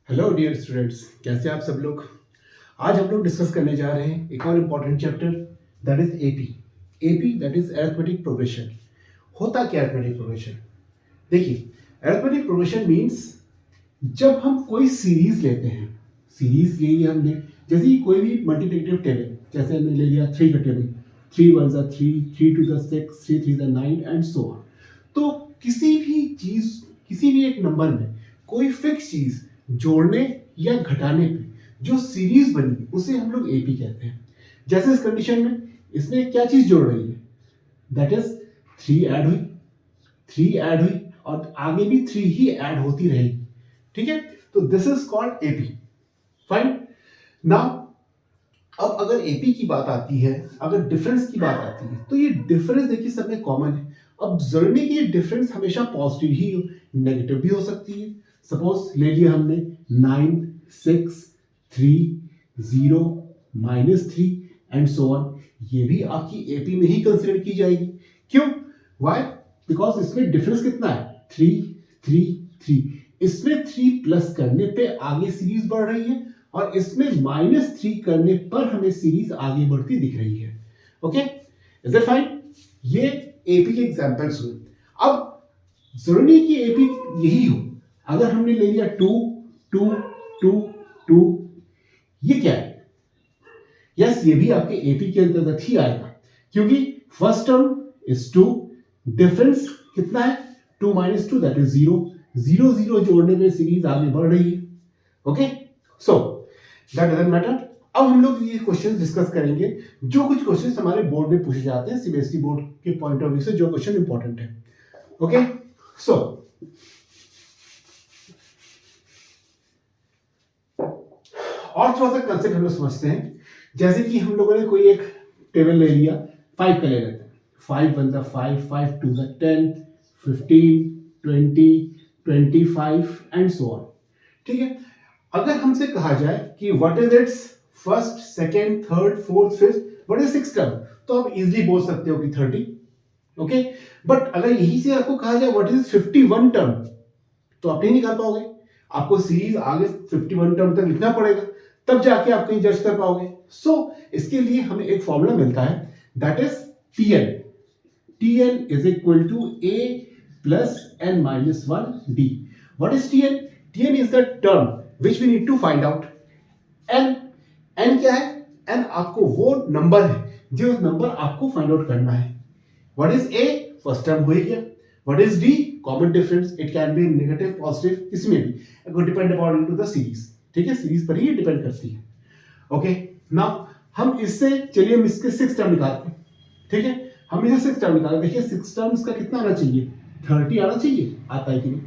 Hello dear students, कैसे आप सब लोग। आज हम लोग डिस्कस करने जा रहे हैं एक और important chapter, that is AP that is arithmetic progression. होता क्या अरिथमेटिक प्रोग्रेशन? देखिए, अरिथमेटिक प्रोग्रेशन मींस जब हम कोई सीरीज लेते हैं, सीरीज ले लिया हमने, जैसे कि कोई भी मल्टीप्लिकेटिव टेबल, जैसे हमने ले लिया 3 का टेबल, 3 1 3, 3 2 6, 3 3 9 एंड सो ऑन। तो किसी भी चीज, किसी भी एक नंबर में कोई फिक्स चीज जोड़ने या घटाने पे जो सीरीज बनी उसे हम लोग एपी कहते हैं। जैसे इस कंडीशन में इसमें क्या चीज जोड़ रही है, दैट इज 3 ऐड हुई, 3 ऐड हुई और आगे भी 3 ही ऐड होती रहेगी। ठीक है, तो this is called AP. Fine. Now अब अगर एपी की बात आती है, अगर डिफरेंस की बात आती है, तो ये डिफरेंस देखिए सब में कॉमन है। अब जरूरी नहीं कि ये डिफरेंस हमेशा पॉजिटिव ही हो, नेगेटिव भी हो सकती है। सपोज ले लिया हमने 9 6 3 0 -3 एंड सो ऑन, ये भी आपकी एपी में ही कंसिडर की जाएगी। क्यों? व्हाई? बिकॉज इसमें डिफरेंस कितना है, 3 3 3। इसमें 3 प्लस करने पे आगे सीरीज बढ़ रही है और इसमें -3 करने पर हमें सीरीज आगे बढ़ती दिख रही है। Okay, is it fine? ये एपी के एग्जांपल्स हुए। अब जरूरी नहीं कि एपी यही हो। अगर हमने ले लिया 2 2 2 2, ये क्या है? यस, ये भी आपके एपी के अंतर्गत ही आएगा, क्योंकि फर्स्ट टर्म इज 2, डिफरेंस कितना है 2 - 2 दैट इज 0, 0 0 जोड़ने में सीरीज आगे बढ़ रही है। Okay, so that doesn't matter. अब हम लोग ये क्वेश्चन डिस्कस करेंगे, जो कुछ क्वेश्चन हमारे बोर्ड में पूछे जाते हैं, सीबीएसई बोर्ड के पॉइंट ऑफ व्यू से जो क्वेश्चन इंपॉर्टेंट है। ओके, सो और थोड़ा सा कंसेप्ट हम लोग समझते हैं। जैसे कि हम लोगों ने कोई एक टेबल ले लिया, 5 का ले लेते हैं। 5 1 5, 5 2 10, 15 20 25 एंड सो ऑन। ठीक है, अगर हमसे कहा जाए कि what is it's first second third fourth fifth, what is six term, तो आप इजीली बोल सकते हो कि 30। ओके, बट अगर यही से आपको कहा जाए व्हाट इज 51 टर्म, तो आप नहीं निकाल पाओगे। आपको सीरीज आगे 51 टर्म तक लिखना पड़ेगा, तब जाके आप कहीं जज कर पाओगे। सो इसके लिए हमें एक फॉर्मूला मिलता है, that is TN। TN is equal to A plus n minus 1 D। What is TN? TN is the term which we need to find out. n क्या है? n आपको वो नंबर है जो नंबर आपको फाइंड आउट करना है। What is A? First term हो गया। What is D? Common difference. It can be negative positive, इसमें भी depend upon two the series. ठीक है, सीरीज पर ही डिपेंड करती है। ओके, नाउ हम इससे, चलिए हम इसके 6 टर्म निकालते हैं। ठीक है, हम इसे 6 टर्म निकालते। देखिए 6 टर्म्स का कितना आना चाहिए, 30 आना चाहिए। आता है कि नहीं?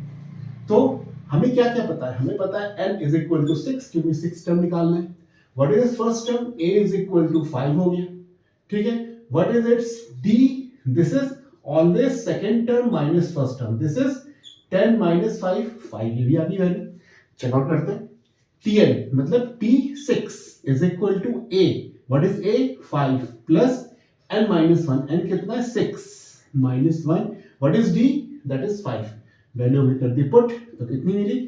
तो हमें क्या क्या पता है? हमें पता है n इज इक्वल टू 6, क्योंकि 6 टर्म निकालना है। What is first term? a is equal to 5 हो गया। ठीक है, what is its d? This is always second term minus first term, this is 10 - 5, 5 ये भी आ गई वैल्यू। चेक आउट करते हैं। Tn मतलब T6 is equal to A। What is A? 5 plus n minus 1, n कितना है 6 minus 1। What is D? That is 5। Value में कर दी पुट, तो कितनी मिली?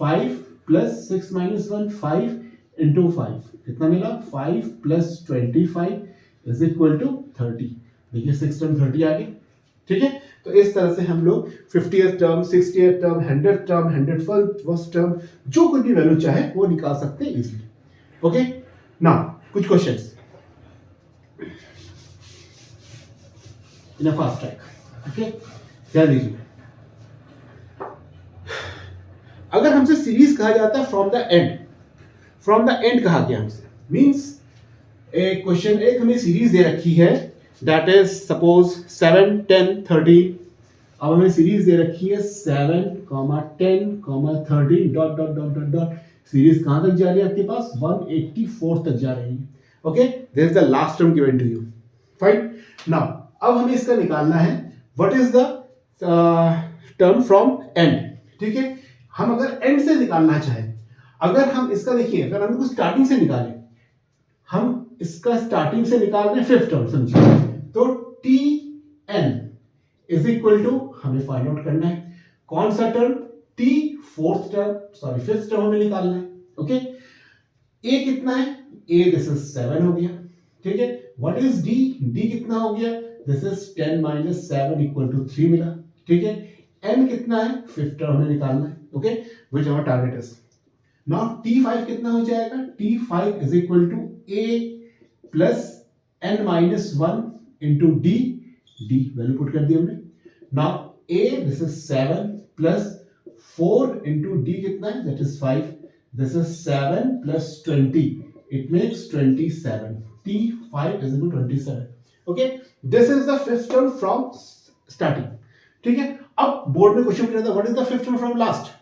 5 प्लस 6 माइनस 1, 5 इंटू 5 कितना मिला? 5 प्लस 25 इज इक्वल टू 30। देखिए 6 टर्म 30 आ गए। ठीक है, तो इस तरह से हम लोग 50th term, 60th term, 100th term, 101st term, जो कोई भी वैल्यू चाहे वो निकाल सकते हैं इजीली। ओके, नाउ कुछ questions in a fast track. Okay, ध्यान दीजिए। अगर हमसे सीरीज कहा जाता है from the end, from the end कहा गया हमसे, मींस एक क्वेश्चन, एक हमें सीरीज दे रखी है, दैट इज सपोज 7 10 30। अब हमें सीरीज दे रखी है 7, 10, 30 dot dot dot dot dot. Series कहां तक जा रही है आपके पास? 184 तक जा रही है। Okay, this is the last term given to you. Fine. Now अब हमें इसका निकालना है, what is the term from end. ठीक है, हम अगर एंड से निकालना चाहें, अगर हम इसका देखिए, अगर हम इसको स्टार्टिंग से निकालें, हम इसका स्टार्टिंग से निकाल रहे हैं 5th टर्म, समझिए, तो Tn इज इक्वल टू, हमें फाइंड आउट करना है कौन सा टर्म? टी फिफ्थ टर्म हमें निकालना है. ओके, ए कितना है, ए दिस इज 7 हो गया. ठीक है, व्हाट इज डी, डी कितना हो गया, this is 10 minus 7 equal to 3 मिला. ठीक है, एन कितना है, फिफ्थ टर्म हमें निकालना है. Okay, which our target is. Now T5 कितना हो जाएगा, T5 is equal to A plus n minus 1 into d, d value put कर दी हमने. Now A this is 7 plus 4 into d कितना है, that is 5. This is 7 plus 20, it makes 27. T5 is equal 27. Okay, this is the fifth term from starting. ठीक है, अब board में question पूछा था what is the fifth term from last.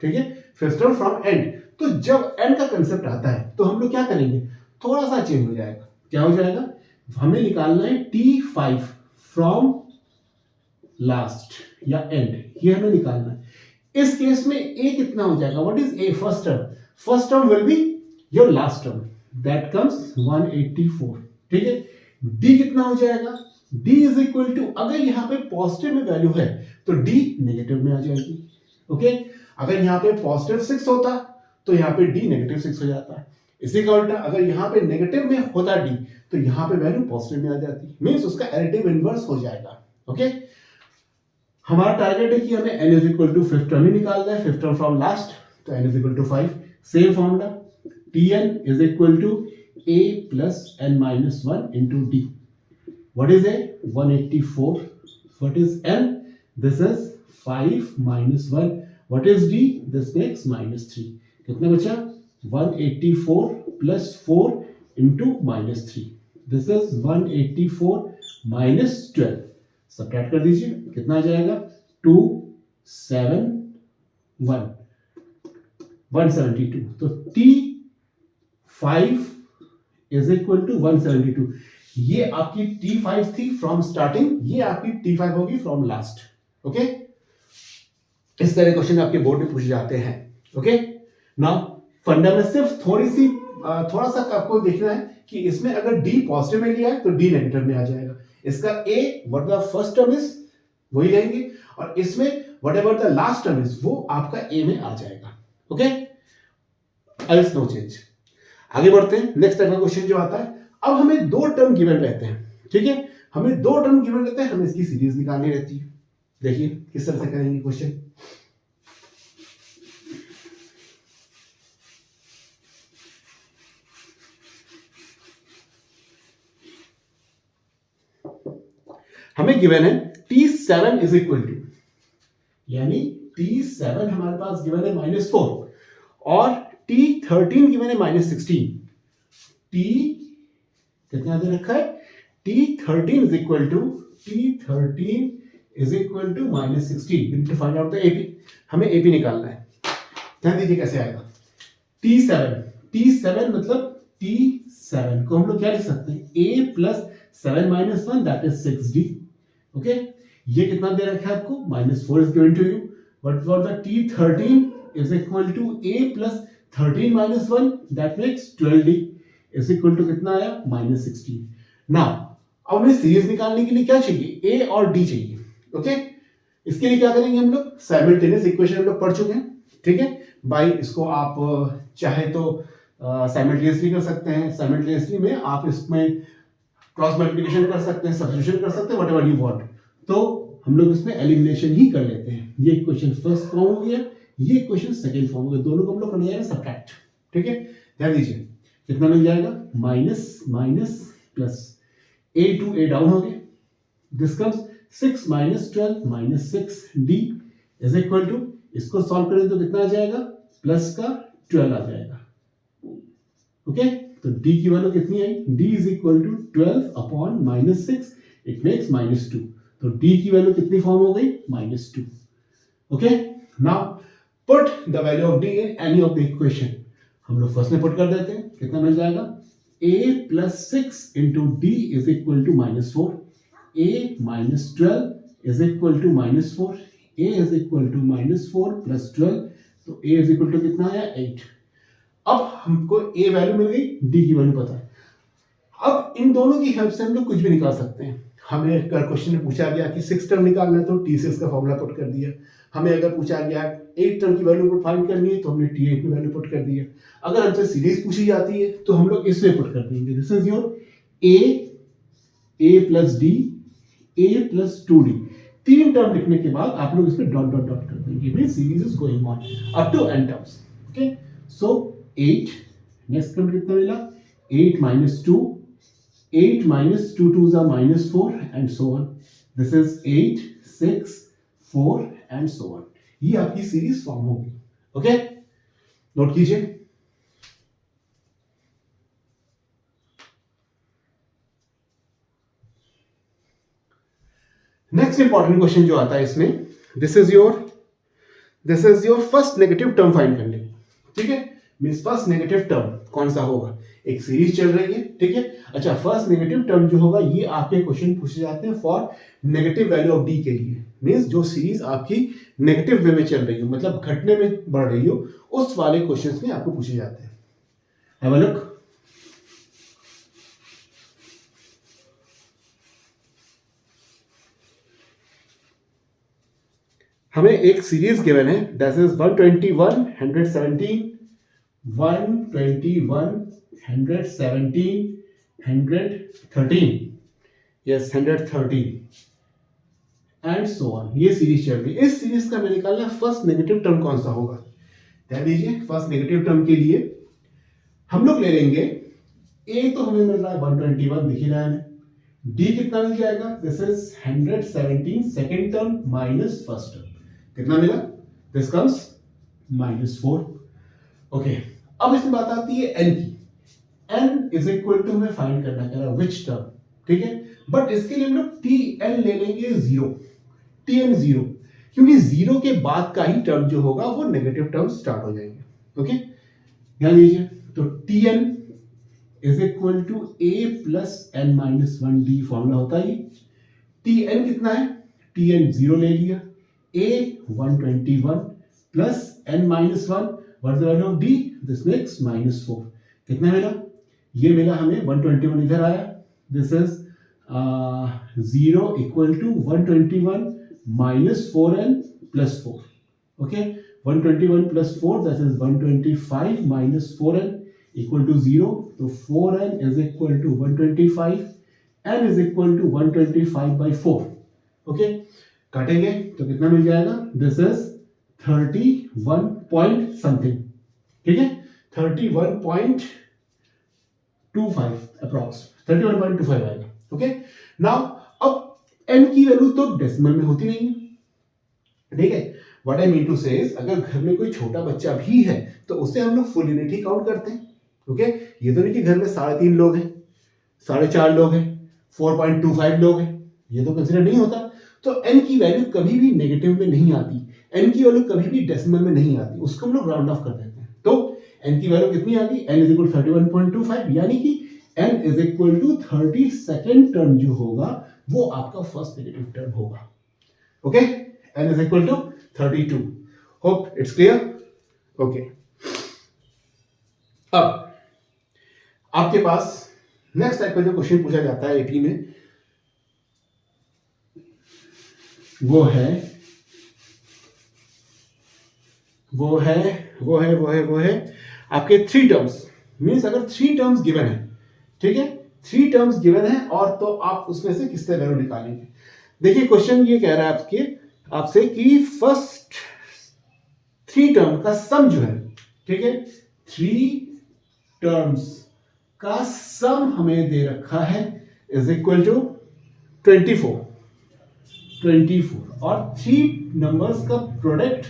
ठीक है, फिफ्थ टर्म फ्रॉम एंड. तो जब एंड का कंसेप्ट आता है तो हम लोग क्या करेंगे, थोड़ा सा चेंज हो जाएगा. क्या हो जाएगा, हमें निकालना है T5 फ्रॉम लास्ट या एंड, ये हमें निकालना है. इस केस में A कितना हो जाएगा, what is A, first term. First term will be your last term, that comes 184. ठीक है, D कितना हो जाएगा, D इज इक्वल टू, अगर यहां पे पॉजिटिव में वैल्यू है तो D नेगेटिव में आ जाएगी. ओके, अगर यहां पे पॉजिटिव 6 होता तो यहाँ पे D नेगेटिव 6 हो जाता है. इसी का उल्टा अगर यहाँ पे नेगेटिव में होता D तो यहाँ पे वैल्यू पॉजिटिव में आ जाती, मींस उसका एडिटिव इनवर्स हो जाएगा. ओके, हमारा टारगेट है कि हमें n is equal to fifth term ही निकालना है, फिफ्थ टर्म फ्रॉम लास्ट, तो n is equal to 5. Same formula, Tn is equal to A plus n minus 1 into D. What is A, 184. What is n, this is 5 minus 1. What is D, this makes minus 3. कितना बचा, 184 plus 4 into minus 3. This is 184 minus 12. Subtract कर दीजिए, कितना आ जाएगा, 271, 172. तो T5 is equal to 172. ये आपकी T5 थी फ्रॉम स्टार्टिंग, ये आपकी T5 होगी फ्रॉम लास्ट. ओके, इस तरह क्वेश्चन आपके बोर्ड में पूछे जाते हैं. ओके, नाउ फंडा में सिर्फ थोड़ा सा आपको देखना है कि इसमें अगर D पॉजिटिव में लिया है तो D नेगेटिव में आ जाएगा. इसका A what the first term is वही लेंगे, और इसमें whatever the last term is वो आपका A में आ जाएगा. Okay, else no change. आगे बढ़ते हैं. नेक्स्ट अगला क्वेश्चन जो आता है, अब हमें दो टर्म गिवन रहते हैं. ठीक है, हमें दो टर्म गिवन रहते हैं, हमें इसकी सीरीज निकालनी रहती है. देखिए किस तरह से करेंगे क्वेश्चन. हमें गिवन है T7 इज इक्वल टू, यानी T7 हमारे पास गिवन है -4 और T13 गिवन है -16. T कितना दे रखा है, T13 is equal to -16. We need to find out the AP. हमें AP निकालना है. ध्यान दीजिए कैसे आएगा. T7 मतलब T7 को हम लोग क्या लिख सकते हैं, A plus 7 minus 1 that is 6D. Okay, ये कितना दे रखा है आपको, -4 is given to you. What for the T13 is equal to A plus 13 minus 1 that makes 12D is equal to कितना आया, -16. नाउ अब हमें सीरीज निकालने के लिए क्या चाहिए, A और D चाहिए. ओके, इसके लिए क्या करेंगे हम लोग, साइमल्टेनियस इक्वेशन हम लोग पढ़ चुके हैं. ठीक है, बाई इसको आप चाहे तो साइमल्टेनियसली कर सकते हैं. साइमल्टेनियसली में आप इसमें क्रॉस मल्टीप्लिकेशन कर सकते हैं, सब्स्टिट्यूशन कर सकते हैं, व्हाटएवर यू वांट. तो हम लोग इसमें एलिमिनेशन ही कर लेते हैं. ये इक्वेशन फर्स्ट फॉर्म हो गया, ये इक्वेशन सेकंड फॉर्म हो गया. दोनों को हम लोग करने जाएंगे सब्ट्रैक्ट. ठीक है, ध्यान दीजिए कितना मिल जाएगा, minus minus plus, A to A down हो गया. This comes 6 minus 12 minus 6D is equal to, इसको सॉल्व करें तो कितना आ जाएगा, प्लस का 12 आ जाएगा. ओके, तो D की वैल्यू कितनी आई, D is equal to 12 upon -6, it makes -2. तो D की वैल्यू कितनी फॉर्म हो गई, -2. Okay, now put the value of D in any of the equation. हम लोग फर्स्ट में पुट कर देते हैं, कितना मिल जाएगा, A plus 6 into D is equal to -4. A minus 12 is equal to -4. A is equal to -4 plus 12, तो A इज इक्वल टू कितना आया, 8. अब हमको A वैल्यू मिल गई, D की वैल्यू पता है. अब इन दोनों की हेल्प से हम लोग कुछ भी निकाल सकते हैं. हमें क्वेश्चन में पूछा गया कि 6 टर्म निकालना है तो T6 का फॉर्मूला पुट कर दिया. हमें अगर पूछा गया 8 टर्म की वैल्यू पुट फाइंड करनी है तो हमने T8 में वैल्यू पुट कर दी है। अगर हमसे सीरीज पूछी जाती है तो हम लोग इसमें पुट कर देंगे। This is your a plus D, a plus 2d। 3 term लिखने के बाद आप लोग इसमें डॉट डॉट डॉट कर देंगे। Mean series is going on up to n terms. Okay, so 8, next term कितना मिला 8 minus 2, 8 minus 2 2s are minus 4 and so on. This is 8, 6, 4 and so on. ये आपकी सीरीज फॉर्म होगी। Okay, note कीजिए। Next important question जो आता है इसमें, this is your first negative term find करने। ठीक है, मींस फर्स्ट नेगेटिव टर्म कौन सा होगा, एक सीरीज चल रही है। ठीक है, अच्छा फर्स्ट नेगेटिव टर्म जो होगा ये आपके क्वेश्चन पूछे जाते हैं for negative value of D के लिए। मींस जो सीरीज आपकी नेगेटिव वे में चल रही हो, मतलब घटने में बढ़ रही हो, उस वाले क्वेश्चंस में आपको पूछे जाते हैं। Have a look. हमें एक सीरीज गिवन है, that is 121, 117, 121, 117, 113, yes 113 and so on. ये सीरीज चल रही है। इस सीरीज का हमें निकालना फर्स्ट नेगेटिव टर्म कौन सा होगा। ध्यान दीजिए, फर्स्ट नेगेटिव टर्म के लिए हम लोग ले लेंगे ए, तो हमें मिल रहा है 121 दिख ही रहा है। डी कितना मिल जाएगा, this is 117 second term minus first term, कितना मिला, दिस कम्स -4। ओके, अब इसमें बात आती है एन की। एन इज इक्वल टू हमें फाइंड करना कह रहा है विच टर्म। ठीक है, बट इसके लिए हम लोग टी एन ले लेंगे 0, टी एन 0, क्योंकि 0 के बाद का ही टर्म जो होगा वो नेगेटिव टर्म स्टार्ट हो जाएंगे। ओके, ध्यान दीजिए, तो t n is equal to a plus n minus 1 d formula होता है। टी एन कितना है, टी एन 0 ले लिया, a 121 plus n minus 1, what is the value of d, this makes -4। कितना मिला, ये मिला हमें 121 इधर आया, this is 0 equal to 121 minus 4n plus 4। okay, 121 plus 4 that is 125 minus 4n equal to 0, तो 4n is equal to 125, n is equal to 125 by 4। okay, काटेंगे तो कितना मिल जाएगा, दिस इज 31 पॉइंट समथिंग। ठीक है, 31.25 अप्रॉक्स 31.25 आएगा। ओके, नाउ अब n की वैल्यू तो डेसिमल में होती नहीं है। ठीक है, व्हाट आई मीन टू से इज, अगर घर में कोई छोटा बच्चा भी है तो उसे हम लोग फुल यूनिट ही काउंट करते हैं। ओके, ये तो नहीं कि घर में 3.5 लोग हैं, 4.5 लोग हैं, 4.25 लोग हैं, ये तो कंसिडर नहीं होता। तो n की वैल्यू कभी भी नेगेटिव में नहीं आती, n की वैल्यू कभी भी डेसिमल में नहीं आती, उसको हम लोग राउंड ऑफ कर देते हैं। तो n की वैल्यू कितनी आ गई, n इज इक्वल 31.25, यानी कि n is equal to 32nd term जो होगा वो आपका फर्स्ट नेगेटिव टर्म होगा। Okay, n is equal to 32। Hope it's clear. Okay, अब आपके पास नेक्स्ट टाइप का जो क्वेश्चन पूछा जाता है एपी में, वो है आपके 3 टर्म्स। मींस अगर 3 टर्म्स गिवन है, ठीक है, 3 टर्म्स गिवन है, और तो आप उसमें से किससे वैल्यू निकालेंगे। देखिए क्वेश्चन ये कह रहा है आपसे कि फर्स्ट 3 टर्म का सम जो है, ठीक है, 3 टर्म्स का सम हमें दे रखा है इज इक्वल टू 24, और 3 नंबर्स का प्रोडक्ट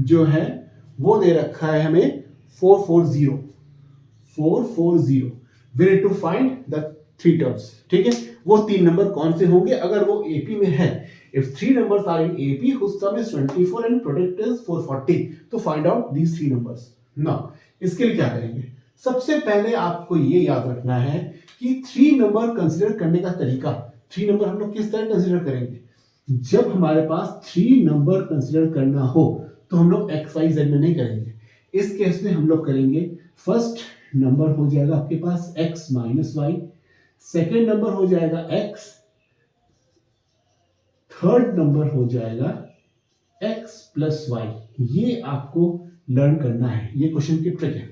जो है वो दे रखा है हमें 440। We need to find the 3 terms. ठीक है, वो 3 नंबर कौन से होंगे अगर वो एपी में है। If 3 numbers are in AP whose sum is 24 and product is 440, तो find out these 3 numbers। Now इसके लिए क्या करेंगे, सबसे पहले आपको ये याद रखना है कि 3 नंबर कंसीडर करने का तरीका। 3 नंबर हम लोग किस तरह कंसीडर करेंगे, जब हमारे पास 3 नंबर कंसीडर करना हो तो हम लोग एक्स वाई जेड में नहीं करेंगे। इस केस में हम लोग करेंगे, फर्स्ट नंबर हो जाएगा आपके पास x minus y, second number हो जाएगा x, थर्ड नंबर हो जाएगा x प्लस वाई, ये आपको लर्न करना है, ये क्वेश्चन की ट्रिक है।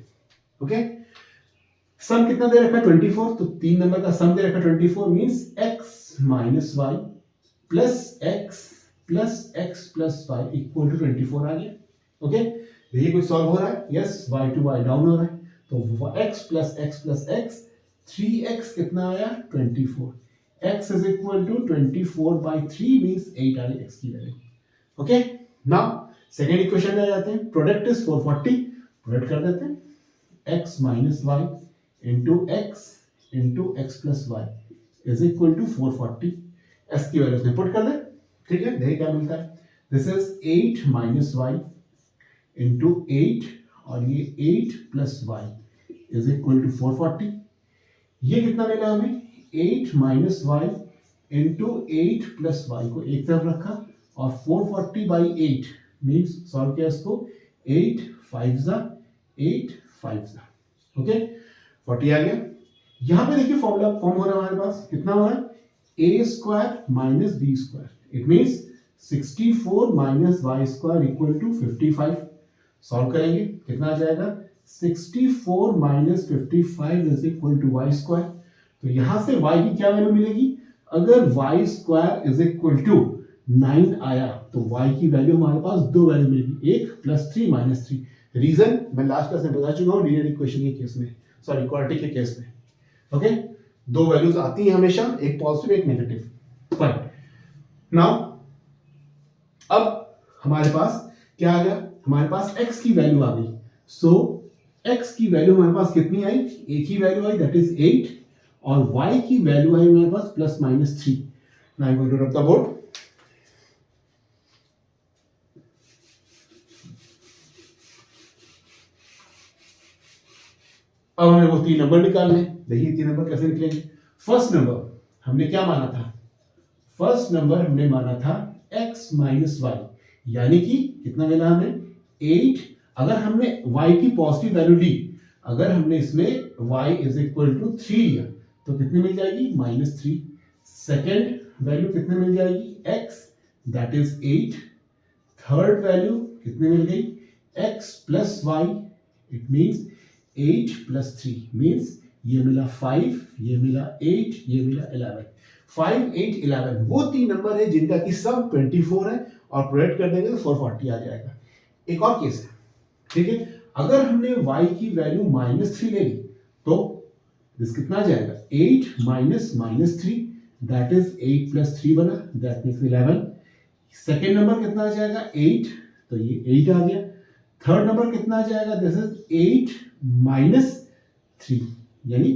ओके, सम कितना दे रखा है 24, तो 3 नंबर का सम दे रखा है 24 means x minus y plus x plus y equal to 24 आ गया। ओके, देखिए कुछ सॉल्व हो रहा है, yes y to y down हो रहा है, तो x प्लस एक्स 3x कितना आया 24, x is equal to 24/3 means 8 आ गई x की value. Okay, now second equation में आ जाते हैं, प्रोडक्ट इज 440, प्रोडक्ट कर देते हैं x minus y into x plus y is equal to 440, s की वैल्यू इसमें पुट कर दे। ठीक है, देखिए क्या मिलता है, this is 8 minus y into 8 और ये 8 plus y is equal to 440, ये कितना मिला हमें 8 minus y into 8 plus y को एक तरफ रखा और 440/8 मीन्स सॉल्व किया इसको, 8 5 जा 8 5 जा, ओके 40 आ गया। यहां पे देखिए फॉर्मूला फॉर्म हो रहा है हमारे पास, कितना हो रहा है a square minus b square, it means 64 minus y square equal to 55। Solve करेंगे कितना आ जाएगा 64 minus 55 is equal to y square, तो यहां से y की क्या वैल्यू मिलेगी, अगर y square is equal to 9 आया तो y की वैल्यू हमारे पास दो वैल्यू मिलेगी, एक +3 -3। रीजन मैं लास्ट क्लास में बता चुका हूं लीनियर इक्वेशन के केस में, सॉरी क्वाड्रेटिक के केस में। ओके, दो वैल्यूज आती हैं हमेशा, एक पॉजिटिव एक नेगेटिव। फाइन, नाउ अब हमारे पास क्या आ गया, हमारे पास x की वैल्यू आ गई, सो x की वैल्यू हमारे पास कितनी आई, एक ही वैल्यू आई दैट इज 8 और y की वैल्यू आई हमारे पास +-3। Now I am going to rub the board, अब हमें वो तीन नंबर निकालने हैं। देखिए तीन नंबर कैसे निकलेंगे, फर्स्ट नंबर हमने क्या माना था, फर्स्ट नंबर हमने माना था x माइनस वाई, यानी कि कितना मिला हमें 8, अगर हमने y की पॉजिटिव वैल्यू ली, अगर हमने इसमें y इज इक्वल टू 3 लिया तो कितनी मिल जाएगी -3। सेकेंड वैल्यू कितने मिल जाएगी x that is 8, third value कितनी मिल गई x plus y, it means 8 plus 3 means ये मिला 5, ये मिला 8, ये मिला 11। 5 8 11 वो तीन नंबर है जिनका की सम 24 है और प्रोडक्ट कर देंगे तो 440 आ जाएगा। एक और केस है, ठीक है, अगर हमने y की वैल्यू -3 ले ली तो दिस कितना आ जाएगा 8 माइनस -3 दैट इज 8 प्लस 3 बना दैट मींस 11। सेकेंड नंबर कितना आ जाएगा 8, तो ये 8 आ गया। थर्ड नंबर कितना आ जाएगा, दिस इज 8 माइनस 3 यानी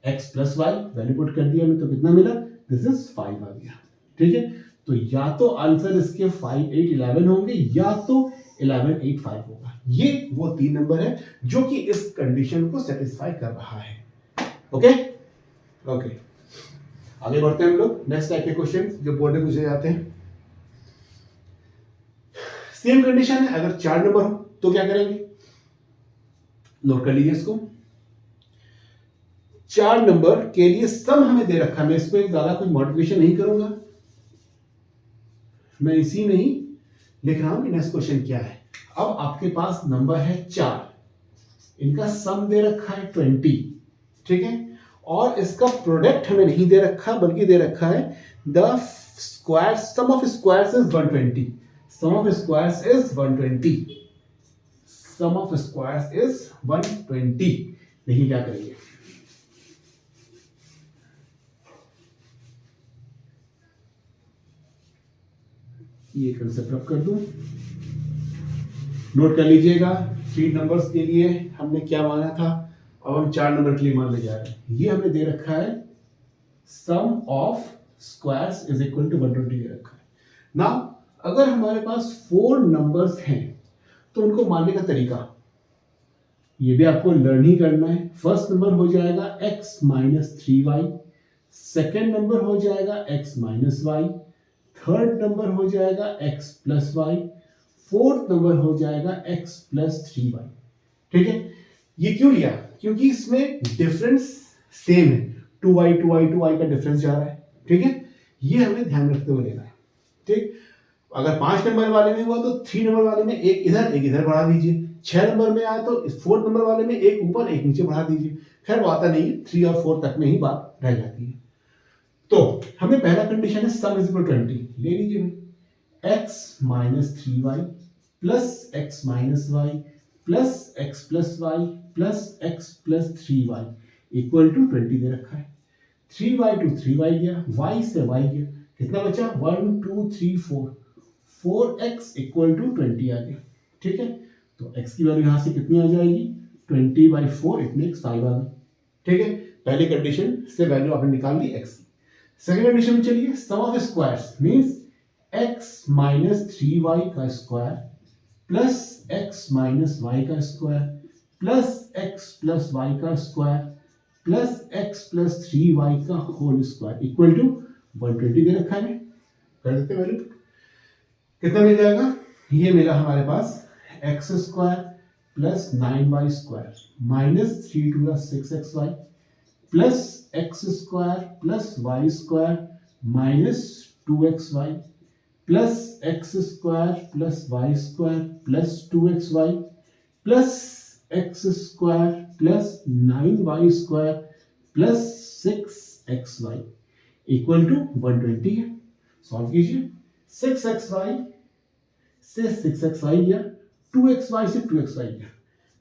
x plus y, value put कर दिया हमें तो कितना मिला, दिस इज 5 आ गया। ठीक है, तो या तो आंसर इसके 5 8 11 होंगे या तो 11 8 5 होगा। ये वो तीन नंबर है जो कि इस कंडीशन को सेटिस्फाई कर रहा है। ओके ओके, आगे बढ़ते हैं हम लोग नेक्स्ट टाइप के क्वेश्चन जो बोर्ड में पूछे जाते हैं। सेम कंडीशन है, अगर 4 नंबर हो तो क्या करेंगे, नोट कर लीजिए इसको। 4 नंबर के लिए सम हमें दे रखा है, मैं इसको एक ज्यादा कुछ मॉडिफिकेशन नहीं करूंगा, मैं इसी में ही लिख रहा हूं कि नेक्स्ट क्वेश्चन क्या है। अब आपके पास नंबर है 4, इनका सम दे रखा है 20, ठीक है, और इसका प्रोडक्ट हमें नहीं दे रखा बल्कि दे रखा है the square sum of squares is 120, sum of squares is 120, sum of squares is 120। देखिए क्या करेंगे, ये कंसेप्ट रख कर दूं, नोट कर लीजिएगा। 3 नंबर्स के लिए हमने क्या माना था, अब हम 4 नंबर के लिए मानने जा रहे हैं। ये हमें दे रखा है sum of squares is equal to 120 दे रखा है। नाउ अगर हमारे पास 4 नंबर्स हैं तो उनको मानने का तरीका ये भी आपको लर्न ही करना है। फर्स्ट नंबर हो जाएगा x minus 3y, second number हो जाएगा x minus y, third number हो जाएगा x plus y, fourth number हो जाएगा x प्लस 3y। ठीक है, ये क्यों लिया, क्योंकि इसमें डिफरेंस सेम है, 2y का डिफरेंस जा रहा है। ठीक है, ये हमें ध्यान रखते हुए लेना है। ठीक, अगर 5 नंबर वाले में हुआ तो 3 नंबर वाले में एक इधर बढ़ा दीजिए। 6 नंबर में आया तो इस 4 नंबर वाले में एक ऊपर एक नीचे बढ़ा दीजिए। खैर वो आता नहीं है, 3 और 4 तक में ही बात रह जाती है। तो हमें पहला कंडीशन है सम इज इक्वल 20, ले लीजिए भाई। x minus 3y plus x minus y plus x plus y plus x plus 3y equal to 20 दे रखा है। 3y टू 3y गया, y से y गया, कितना बचा 1 2 3 4, 4x इक्वल टू 20 आ गया। ठीक है, तो x की वैल्यू यहां से कितनी आ जाएगी 20/4, इट मेक्स 5 आ गई। ठीक है, पहली कंडीशन से वैल्यू आपने निकाल ली x की। सेकेंड कंडीशन में चलिए, sum of squares means x minus 3y का square plus x minus y का square plus x plus y का square plus x plus 3y का होल स्क्वायर इक्वल टू 120 दे रखा है। कर देते वैल्यू, कितना मिल जाएगा, ये मिला हमारे पास x square plus 9y square minus 3 two 6xy plus x square plus y square minus 2xy plus x square plus y square plus 2xy plus x square plus 9y square plus 6xy equal to 120 है। Solve कीजिए, 6xy से 6xy गया, 2xy से 2xy गया,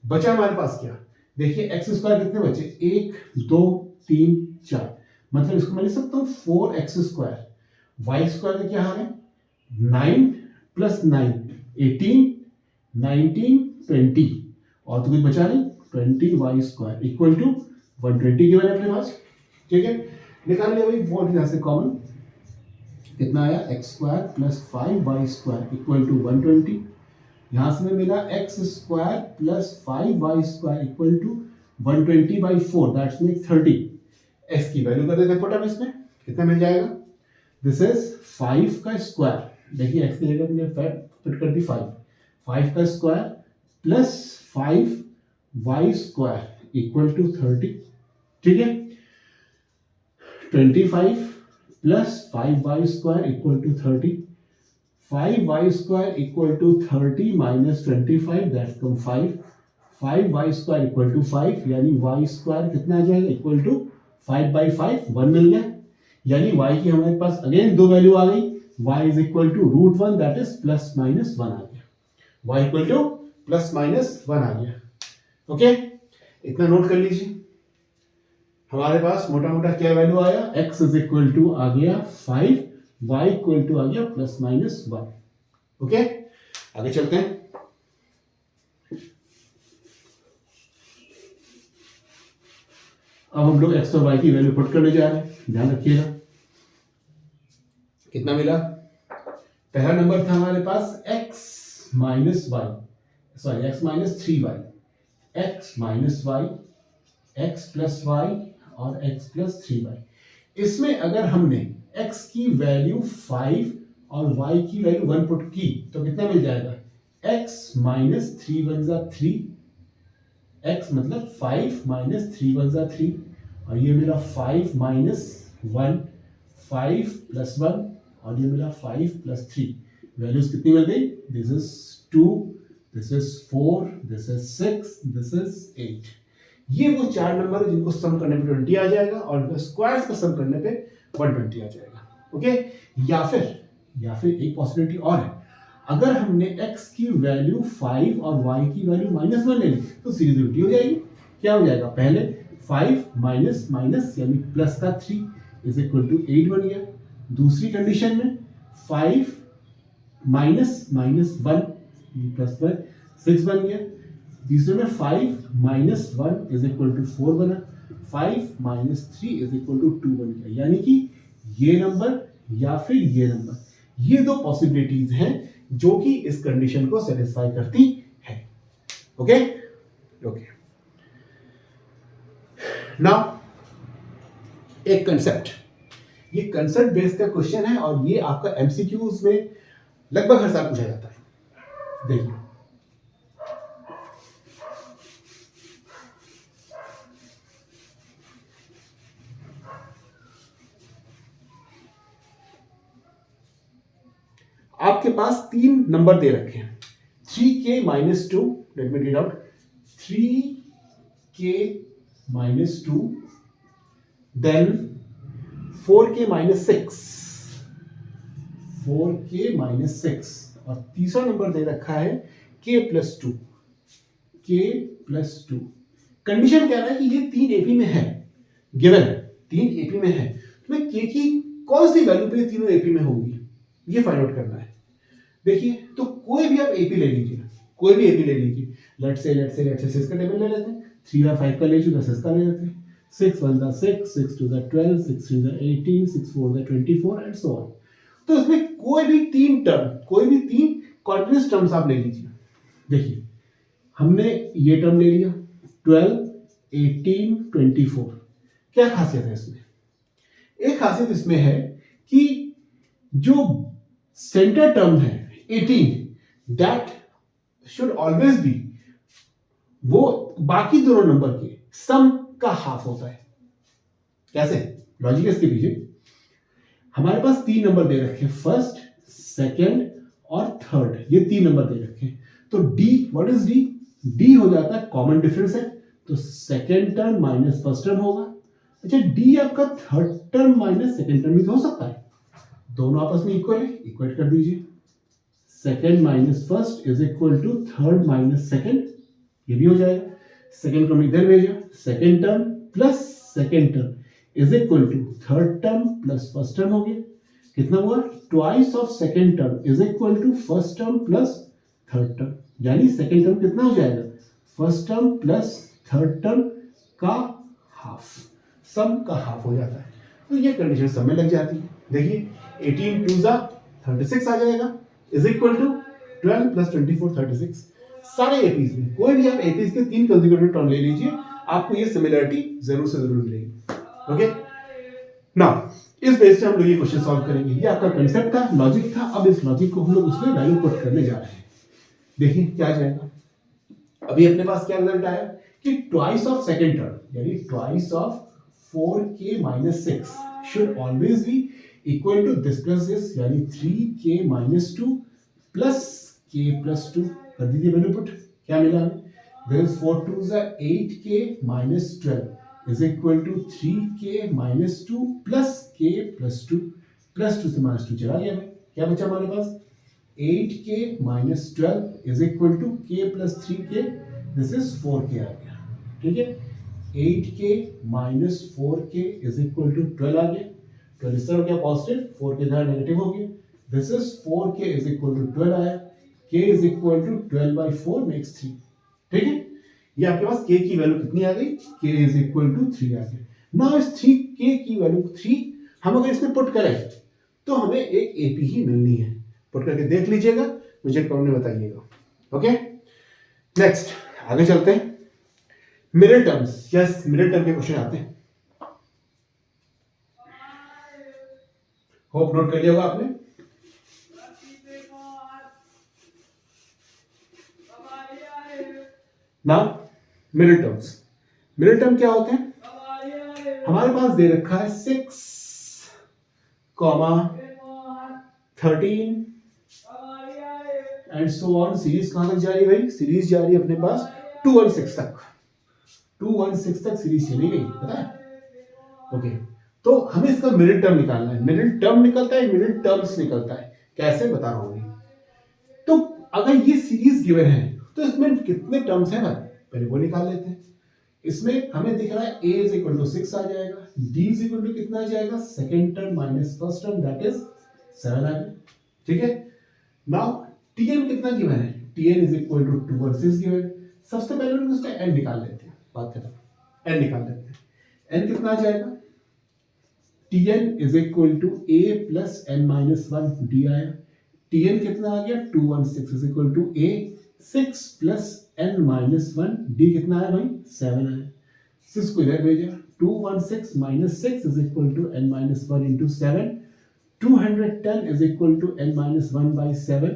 बचा हमारे पास क्या, देखिए एक्स स्क्वायर कितने बचे 1 2 3 4, मतलब इसको मैं लिख सकता हूँ 4x स्क्वायर। वाई स्क्वायर का क्या हाल है 9 प्लस 9 18 19 20, और तो कुछ बचा नहीं 20y स्क्वायर इक्वल टू 120 की वैल्यू अपने पास। ठीक है, निकाल लिया भाई, वो यहां से कॉमन, कितना आया x square plus 5y square equal to 120, यहां से मिला x square plus 5y square equal to 120/4, that's mean 30। x की वैल्यू कर देते पुट अब इसमें, कितना मिल जाएगा, दिस इज 5 का स्क्वायर, देखिए x की जगह मैंने फिट कर दी 5 का square plus 5y square equal to 30। ठीक है, 25 plus 5y square equal to 30, 5y square equal to 30 minus 25, that's come 5, 5y square equal to 5, यानी y स्क्वायर कितना आ जाएगा इक्वल टू 5/5, 1 मिल गया, यानी y की हमारे पास अगेन दो वैल्यू आ गई, y is equal to √1, that is plus minus 1 आ गया, y equal to plus minus 1 आ गया। ओके, इतना नोट कर लीजिए, हमारे पास मोटा मोटा क्या वैल्यू आया, x इज इक्वल टू आ गया 5, y इक्वल टू आ गया प्लस माइनस 1। ओके, आगे चलते हैं। अब हम लोग x और y की वैल्यू पुट करने जा रहे हैं, ध्यान रखिएगा। कितना मिला, पहला नंबर था हमारे पास x minus y, sorry x minus 3y, x minus y, x plus y और x प्लस 3y। इसमें अगर हमने x की वैल्यू 5 और y की वैल्यू 1 पुट की तो कितना मिल जाएगा, x माइनस 3 1 जा 3, x मतलब 5 माइनस 3 1 जा 3, और ये मिला 5 माइनस 1, 5 प्लस 1, और ये मिला 5 प्लस 3, वैल्यूज कितनी मिल गई, this is 2, this is 4, this is 6, this is 8। ये वो चार नंबर है जिनको सम करने पे 20 आ जाएगा और स्क्वायर्स का सम करने पे 120 आ जाएगा। ओके, या फिर एक पॉसिबिलिटी और है, अगर हमने x की वैल्यू 5 और y की वैल्यू -1 ले ली तो सीरीज उल्टी हो जाएगी। क्या हो जाएगा, पहले 5 माइनस माइनस यानी प्लस का 3 इज इक्वल टू 8 बन गया, दूसरी कंडीशन में 5 माइनस माइनस 1 प्लस 1 6 बन गया, तीसरे में 5 माइनस 1 इज इक्वल टू 4 बना, 5 माइनस 3 इज इक्वल टू 2 बन गया, यानी कि ये नंबर या फिर ये नंबर, ये दो पॉसिबिलिटीज हैं जो कि इस कंडीशन को सेटिस्फाई करती है। ओके ओके, नाउ एक कंसेप्ट, ये कंसेप्ट बेस्ड का क्वेश्चन है और ये आपका एमसीक्यूज में लगभग हर साल पूछा जाता है। देखिए, आपके आपके पास 3 नंबर दे रखे हैं 3k minus 2, let me read out, 3k minus 2, then 4k minus 6, 4k minus 6, और तीसरा नंबर दे रखा है k plus 2, k plus 2। Condition क्या है कि ये 3 एपी में है, गिवन 3 एपी में है, तो मैं k की कौन सी वैल्यू पे तीनों एपी में होंगी ये फाइंड आउट करना है। देखिए, तो कोई भी आप एपी ले लीजिए, कोई भी एपी ले लीजिए, लेट्स से 6 का टेबल ले लेते हैं, 3 और 5 का ले लीजिए, 6 का ले लेते हैं, 6 1 दा 6, 6 2 दा 12, 6 3 दा 18, 6 4 दा 24 एंड सो ऑन। तो इसमें कोई भी 3 टर्म, कोई भी 3 कॉन्टिन्यूअस टर्म्स आप ले लीजिए। देखिए, हमने ये टर्म ले लिया 12, 18, 24। क्या खासियत है इसमें? एक खासियत इसमें है कि जो सेंटर टर्म है 18, दैट शुड ऑलवेज बी, वो बाकी दोनों नंबर के सम का हाफ होता है। कैसे? लॉजिक इसके पीछे, हमारे पास 3 नंबर दे रखे हैं, फर्स्ट, सेकंड और थर्ड, ये 3 नंबर दे रखे हैं। तो D, what is D? D हो जाता है कॉमन डिफरेंस है, तो second term minus first term होगा। अच्छा, डी आपका third term minus second term भी हो सकता है, दोनों आपस में इक्वल है, इक्वेट कर दीजिए। Second minus first is equal to third minus second, ये भी हो जाएगा। सेकंड टर्म इधर भेजा, second term plus second term is equal to third term plus first term हो गया। कितना हुआ? Twice of second term is equal to first term plus third term, यानी सेकंड टर्म कितना हो जाएगा? First term plus third term का half, sum का हाफ हो जाता है। तो ये कंडीशन सब में लग जाती है। देखिए, 18 2 जा 36 आ जाएगा, इज इक्वल टू 12 प्लस 24 36। सारे एपीज में कोई भी आप एपीज के 3 कंसेक्यूटिव टर्म ले लीजिए, आपको ये सिमिलरिटी जरूर से जरूर मिलेगी। ओके, नाउ इस बेस से हम लोग ये क्वेश्चन सॉल्व करेंगे। ये आपका कंसेप्ट था, लॉजिक था। अब इस लॉजिक को हम लोग उसमें वैल्यू पुट करने जा रहे हैं। देखिए क्या आ जाएगा। अभी अपने पास क्या रिजल्ट आया कि ट्वाइस ऑफ सेकंड टर्म, यानी twice of 4k minus 6 should always be equal to this plus this, यानी 3k minus 2 plus k plus 2 कर दीजिए वैल्यू पुट। क्या मिला हमें? There is 4 2s are 8k minus 12 is equal to 3k minus 2 plus k plus 2, plus 2 से minus 2 चला गया भाई, क्या बचा हमारे पास? 8k minus 12 is equal to k plus 3k, this is 4k आ गया। ठीक है, 8k minus 4k is equal to 12 आ गया। 12 इस तरह हो गया पॉजिटिव, 4k इधर नेगेटिव हो गया। This is 4k is equal to 12 आया, k is equal to 12 by 4 makes 3। ठीक है, ये आपके पास k की वैल्यू कितनी आ गई? k is equal to 3 आ गया। नाउ इस 3k की वैल्यू 3 हम अगर इसमें पुट करें तो हमें एक AP ही मिलनी है। पुट करके देख लीजिएगा, मुझे कमेंट में बताइएगा। ओके, नेक्स्ट आगे चलते हैं। Mirror terms, yes mirror term के क्वेश्चन आते हैं। होप नोट कर लिया होगा आपने। Now mirror terms, mirror term क्या होते हैं? हमारे पास दे रखा है 6, 13 एंड सो ऑन। सीरीज कहां तक जा रही है भाई? सीरीज जा रही है अपने पास 216 तक, 216 तक सीरीज चली गई, पता है? ओके, तो हमें इसका मिरर टर्म निकालना है। मिरर टर्म निकलता है, मिरर टर्म्स निकलता है, कैसे बता रहा हूं। तो अगर ये सीरीज गिवन है तो इसमें कितने टर्म्स हैं भाई, पहले वो निकाल लेते हैं। इसमें हमें दिख रहा है a इज इक्वल टू 6 आ जाएगा, d इज इक्वल टू कितना आ जाएगा? Second term minus first term, that is 7 आ गया। ठीक है, नाउ tn कितना गिवन है? tn इज इक्वल टू 2 और 6 गिवन। सबसे पहले हम उसका n निकाल लेते हैं, बात खत्म। n निकाल लेते हैं, n कितना आ जाएगा? tn is equal to a plus n minus 1 d आया। tn कितना आ गया? 216 is equal to a 6 plus n minus 1 d कितना आया भाई? 7 आया। 6 को इधर भेजा, 216 minus 6 is equal to n minus 1 into 7। 210 is equal to n minus 1 by 7,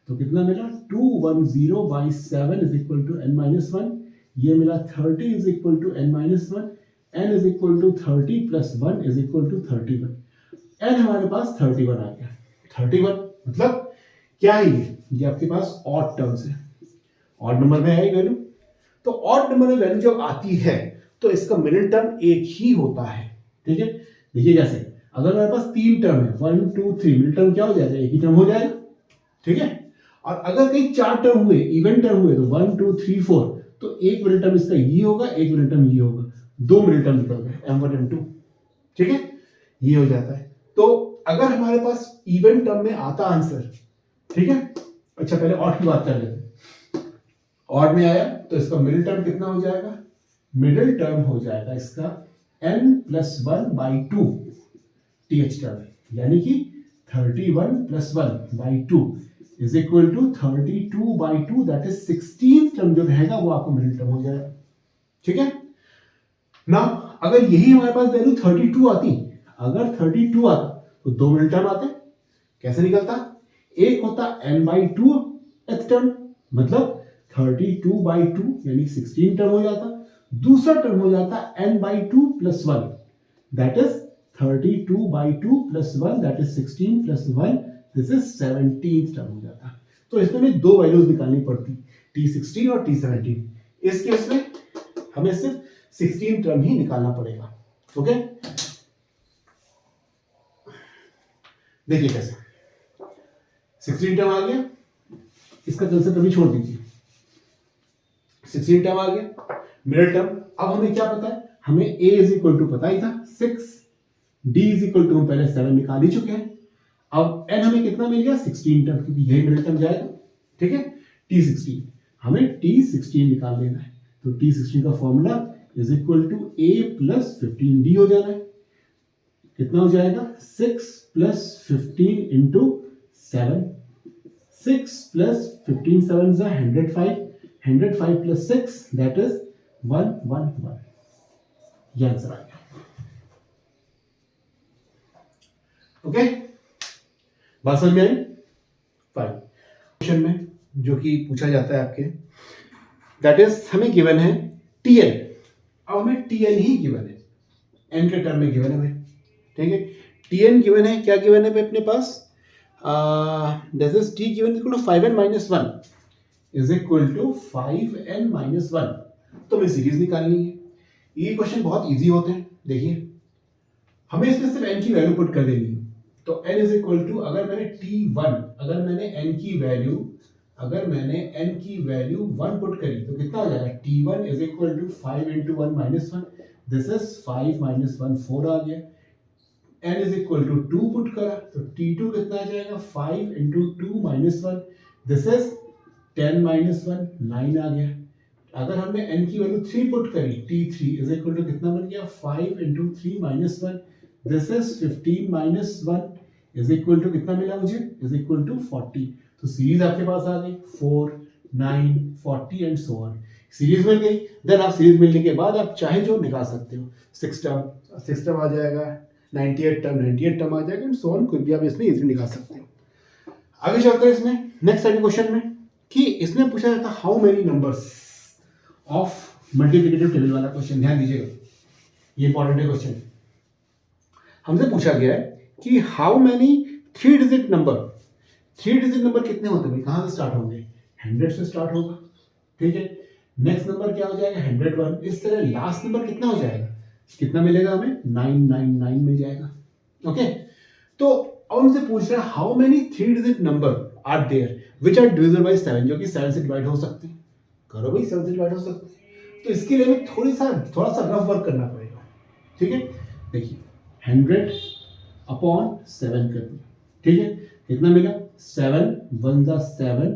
तो कितना मिला? 210 by 7 is equal to n minus 1। ये मिला 30 is equal to n minus 1। n is equal to 30 plus 1 is equal to 31। n हमारे पास 31 आ गया। 31 मतलब क्या है ये आपके पास ऑड टर्म्स है, ऑड नंबर में है वैल्यू। तो ऑड नंबर में वैल्यू जब आती है तो इसका मिडिल टर्म एक ही होता है, ठीक है। देखिए कैसे, अगर मेरे पास 3 टर्म है 1 2 3, मिडिल टर्म क्या हो जाएगा, एक ही टर्म हो जाएगा, ठीक है। और अगर कहीं 4 टर्म हुए, इवन टर्म हुए, तो 1 2 3 4, तो एक मिडिल टर्म इसका ये होगा, एक मिडिल टर्म ये होगा, 2 मिडिल टर्म निकल गए m1 m2, ठीक है। ये हो जाता है। तो अगर हमारे पास इवन टर्म में आता आंसर, ठीक है। अच्छा पहले ऑड की बात कर लेते हैं। ऑड में आया तो इसका मिडिल टर्म कितना हो जाएगा, मिडिल टर्म हो जाएगा इसका n+1/2 th टर्म, यानी कि 31 + 1/2 is equal to 32/2, that is 16 term जो रहेगा वो आपको मिडिल टर्म हो जाएगा, ठीक है ना। अगर यही हमारे पास वैल्यू 32 आती, अगर 32 आता तो 2 मिडिल टर्म आते, कैसे निकलता, एक होता n/2 th टर्म, मतलब 32/2 यानी 16 टर्म हो जाता, दूसरा टर्म हो जाता n/2 + 1, that is 32/2 + 1, that is 16 + 1, this is 17 term हो जाता। तो इसमें भी दो वैल्यूज निकालनी पड़ती, t16 और t17। इस केस में हमें सिर्फ 16 टर्म ही निकालना पड़ेगा, ओके। देखिए कैसे 16 टर्म आ गया, इसका कंसेप्ट अभी छोड़ दीजिए, 16 टर्म आ गया, मिडिल टर्म। अब हमें क्या पता है, हमें a = पता ही था 6, d = हम पहले 7 निकाल ही चुके हैं। अब n हमें कितना मिल गया, 16 टर्म, क्योंकि यही मिडिल टर्म जाएगा, ठीक है। t16 हमें t16 निकाल लेना है, तो t16 का फॉर्मूला = a + 15d हो जाना है। कितना हो जाएगा, 6 + 15 × 7, 6 + 15 7 is 105, 105 + 6 that is 111, ये आंसर आ गया, ओके। बात समझ में आई। फाइन, क्वेश्चन में जो कि पूछा जाता है आपके, दैट इज हमें गिवन है tn, अब हमें tn ही गिवन है, n के टर्म में गिवन है भाई, ठीक है। tn गिवन है, क्या गिवन है अपने पास, this is t given equal to 5n - 1 is equal to 5n - 1, तो हमें सीरीज निकालनी है। ये क्वेश्चन बहुत इजी होते हैं, देखिए हमें इसमें सिर्फ n की वैल्यू पुट कर देनी है, तो n इज इक्वल टू, अगर मैंने t1, अगर मैंने n की वैल्यू 1 पुट करी तो कितना हो जाएगा, t1 is equal to 5 × 1 - 1, this is 5 - 1 4 आ गया। n is equal to 2 put करा तो t2 कितना आ जाएगा, 5 × 2 - 1, दिस इज 10 - 1 9 आ गया। अगर हमने n की वैल्यू 3 पुट करी, t3 इज इक्वल टू कितना बन गया, 5 × 3 - 1, this is 15 - 1 is equal to कितना मिला मुझे, इज इक्वल टू 40। तो सीरीज आपके पास आ गई 4 9 40 एंड सो ऑन, सीरीज मिल गई। देन आप सीरीज मिलने के बाद आप चाहे जो निकाल सकते हो, 6 टर्म आ जाएगा, 98 टर्म आ जाएगा एंड सो ऑन, कोई भी आप इसमें इजीली निकाल सकते हो। आगे चलते हैं इसमें नेक्स्ट क्वेश्चन में, कि इसमें पूछा जाता है how many numbers of multiplicative table वाला क्वेश्चन, ध्यान दीजिएगा ये इंपॉर्टेंट है क्वेश्चन। हमसे पूछा गया है कि how many 3 digit number, 3 digit number कितने होते हैं, कहां से स्टार्ट होंगे, 100 से स्टार्ट होगा, ठीक है। नेक्स्ट नंबर क्या हो जाएगा, 101, इस तरह लास्ट नंबर कितना हो जाएगा, कितना मिलेगा हमें, 999 मिल जाएगा, ओके। तो अब हमसे पूछ रहा है how many 3 digit number are there which are divisible by 7, जो कि 7 से डिवाइड हो सकते हैं। करो भाई, 7 से डिवाइड हो सकते हैं, तो इसके लिए हमें थोड़ा सा रफ वर्क करना पड़ेगा, ठीक है। देखिए 100/7 कर दिया, ठीक है, कितना मिला, 7 1 जा 7,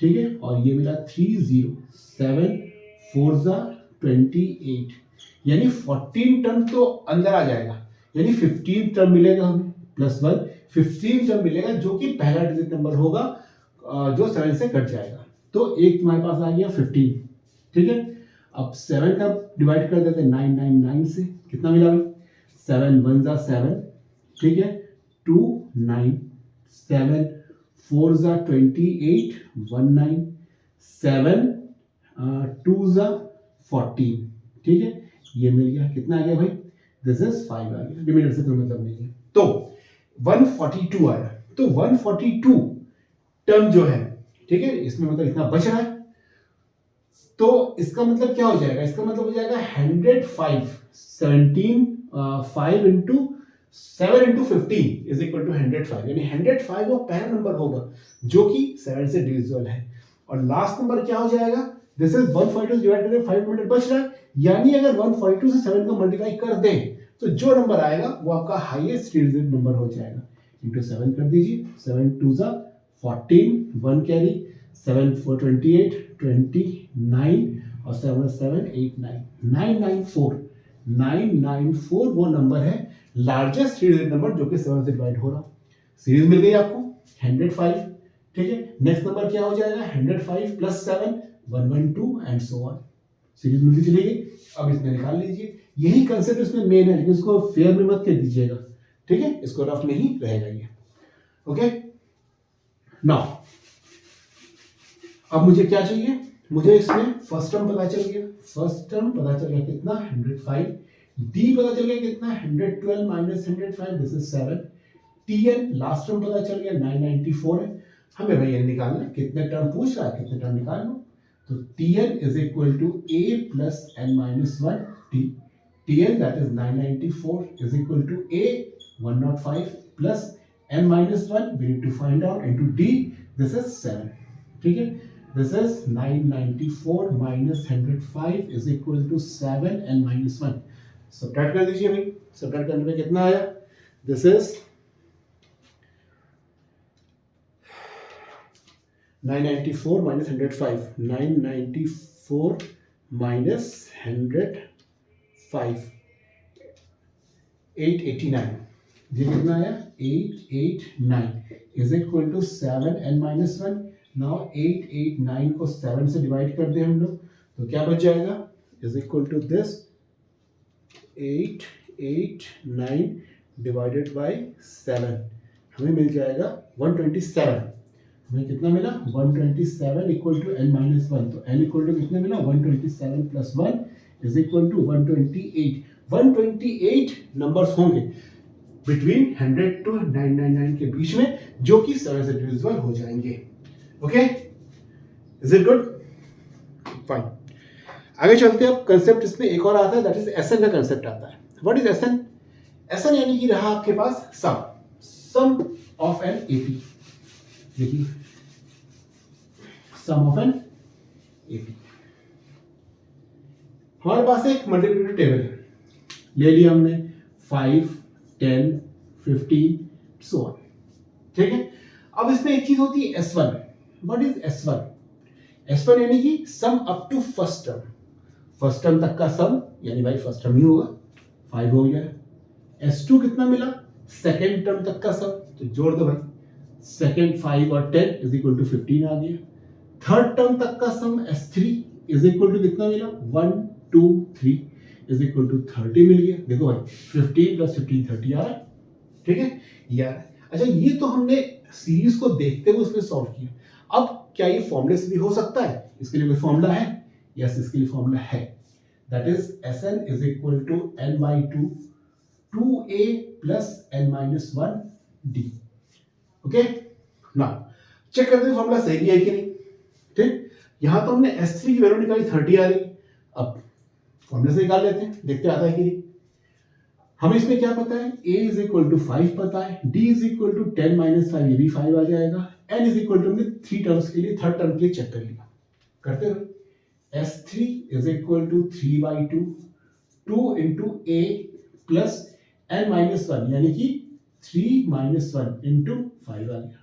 ठीक है, और ये मिला 30, 7 4 जा 28, यानी 14 टर्म तो अंदर आ जाएगा, यानी 15 टर्म मिलेगा हमें +1, 15 टर्म मिलेगा, जो कि पहला डिजिट नंबर होगा जो 7 से कट जाएगा। तो एक तुम्हारे पास आ गया 15, ठीक है। अब 7 का डिवाइड कर देते हैं 999 से, कितना मिला भाई, 7 1 जा 7, ठीक है, 2 9, 7 4 जा 28 19, 7 2 जा 14, ठीक है, ये मिल गया, कितना आ गया भाई, दिस इज 5 आ गया, डिविडेंड से कोई मतलब नहीं है। तो 142 आया, तो 142 टर्म जो है, ठीक है, इसमें मतलब इतना बच रहा है, तो इसका मतलब क्या हो जाएगा, इसका मतलब हो जाएगा 105, 5 into 7 into 15 is equal to 105, यानी 105 वो पहला नंबर होगा जो कि 7 से डिविजिबल है। और लास्ट नंबर क्या हो जाएगा, दिस इज 142 डिवाइड करके 5 मिनट बच रहा है, यानी अगर 142 से 7 को मल्टीप्लाई कर दें तो जो नंबर आएगा वो आपका हाईएस्ट थ्री डिजिट नंबर हो जाएगा। इंटू 7 कर दीजिए, 7 2 जा 14, 1 कैरी, 7 4 28, 29 और 7 7 8 9, 994, 994 वो नंबर है लार्जेस्ट थ्री डिजिट नंबर जो कि 7 से डिवाइड हो रहा। सीरीज मिल गई आपको 105, ठीक है। नेक्स्ट नंबर क्या हो जाएगा, 105 plus 7 112 and so on, series मिलती चली गई। अब इसमें निकाल लीजिए, यही कंसेप्ट इसमें मेन है, लेकिन इसको फेयर में मत कर दीजिएगा, ठीक है, इसको रफ में ही रहेगा ये, ओके। नाउ अब मुझे क्या चाहिए, मुझे इसमें फर्स्ट टर्म पता चल गया, फर्स्ट टर्म पता चल गया कितना 105, डी पता चल गया कितना 112 minus 105, this is 7, TN last term पता चल गया 994 है। हमें भाई एन निकालना है, कितने टर्म पूछ रहा है, कितने टर्म निकाल लो, तो Tn is equal to a plus n minus 1 t. Tn that is 994 is equal to a 105 plus n minus 1 we need to find out into d, this is 7, ठीक है। This is 994 minus 105 is equal to 7 n minus 1, subtract कर दीजिए भाई, subtract करने में कितना आया, this is 994 minus 105, 994 minus 105, 889, ये कितना आया 889 is equal to 7 n minus 1। Now 889 को 7 से डिवाइड कर दें हम लोग तो क्या बच जाएगा, is equal to this 889 divided by 7, हमें मिल जाएगा 127, हमें कितना मिला 127 इक्वल टू n माइनस 1, तो n इक्वल टू कितना मिला 127 plus 1 is equal to 128, 128 numbers होंगे बिटवीन 100 टू 999 के बीच में जो कि 7 से डिविजिबल हो जाएंगे, okay, is it good, fine. आगे चलते हैं, अब कंसेप्ट इसमें एक और आता है, दैट इज एसएन का कंसेप्ट आता है। व्हाट इज एसएन, एसएन यानी कि रहा आपके पास सम ऑफ एन एपी, देखिए सम ऑफ एन एपी, हमारे पास एक मल्टीप्लिकेटिव टेबल है, ले लिया हमने 5 10 15 सो ऑन, ठीक है। अब इसमें एक चीज होती है S1, what is S1, S1 यानी कि sum up to first term, first term तक का सम, यानी भाई फर्स्ट टर्म ही होगा 5 हो गया। S2 कितना मिला, सेकेंड टर्म तक का सम, तो जोड़ दो भाई, सेकेंड 5 और 10 इज इक्वल टू 15 आ गया। थर्ड टर्म तक का सम S3 इज इक्वल टू कितना मिला 1 2 3 इज इक्वल टू 30 मिल गया। देखो भाई 15 प्लस 15 30 आ रहा है, ठीक है यार। अच्छा ये तो हमने सीरीज को देखते हुए उसमें सॉल्व किया, अब क्या ये फॉर्मूले से भी हो सकता है, इसके लिए कोई फॉर्मूला है, यस इसके लिए फॉर्मूला है, that is Sn is equal to n by 2 2a plus n minus 1 d, okay. Now check करते हैं फॉर्मूला सही है कि नहीं, ठीक। यहां तो हमने S3 की वैल्यू निकाली 30 आ रही, अब फॉर्मूले से निकाल लेते हैं, देखते आता है कि नहीं। हमें इसमें क्या पता है, a इज इक्वल टू 5 पता है, d is equal to 10 minus 5 ये भी 5 आ जाएगा, n इज इक्वल टू हमने 3 टर्म्स के लिए थर्ड टर्म के लिए चेक कर लिया, करते हुए S3 is equal to 3 by 2 2 into a plus n minus 1 यानी कि 3 माइनस 1 इंटू 5 आ गया,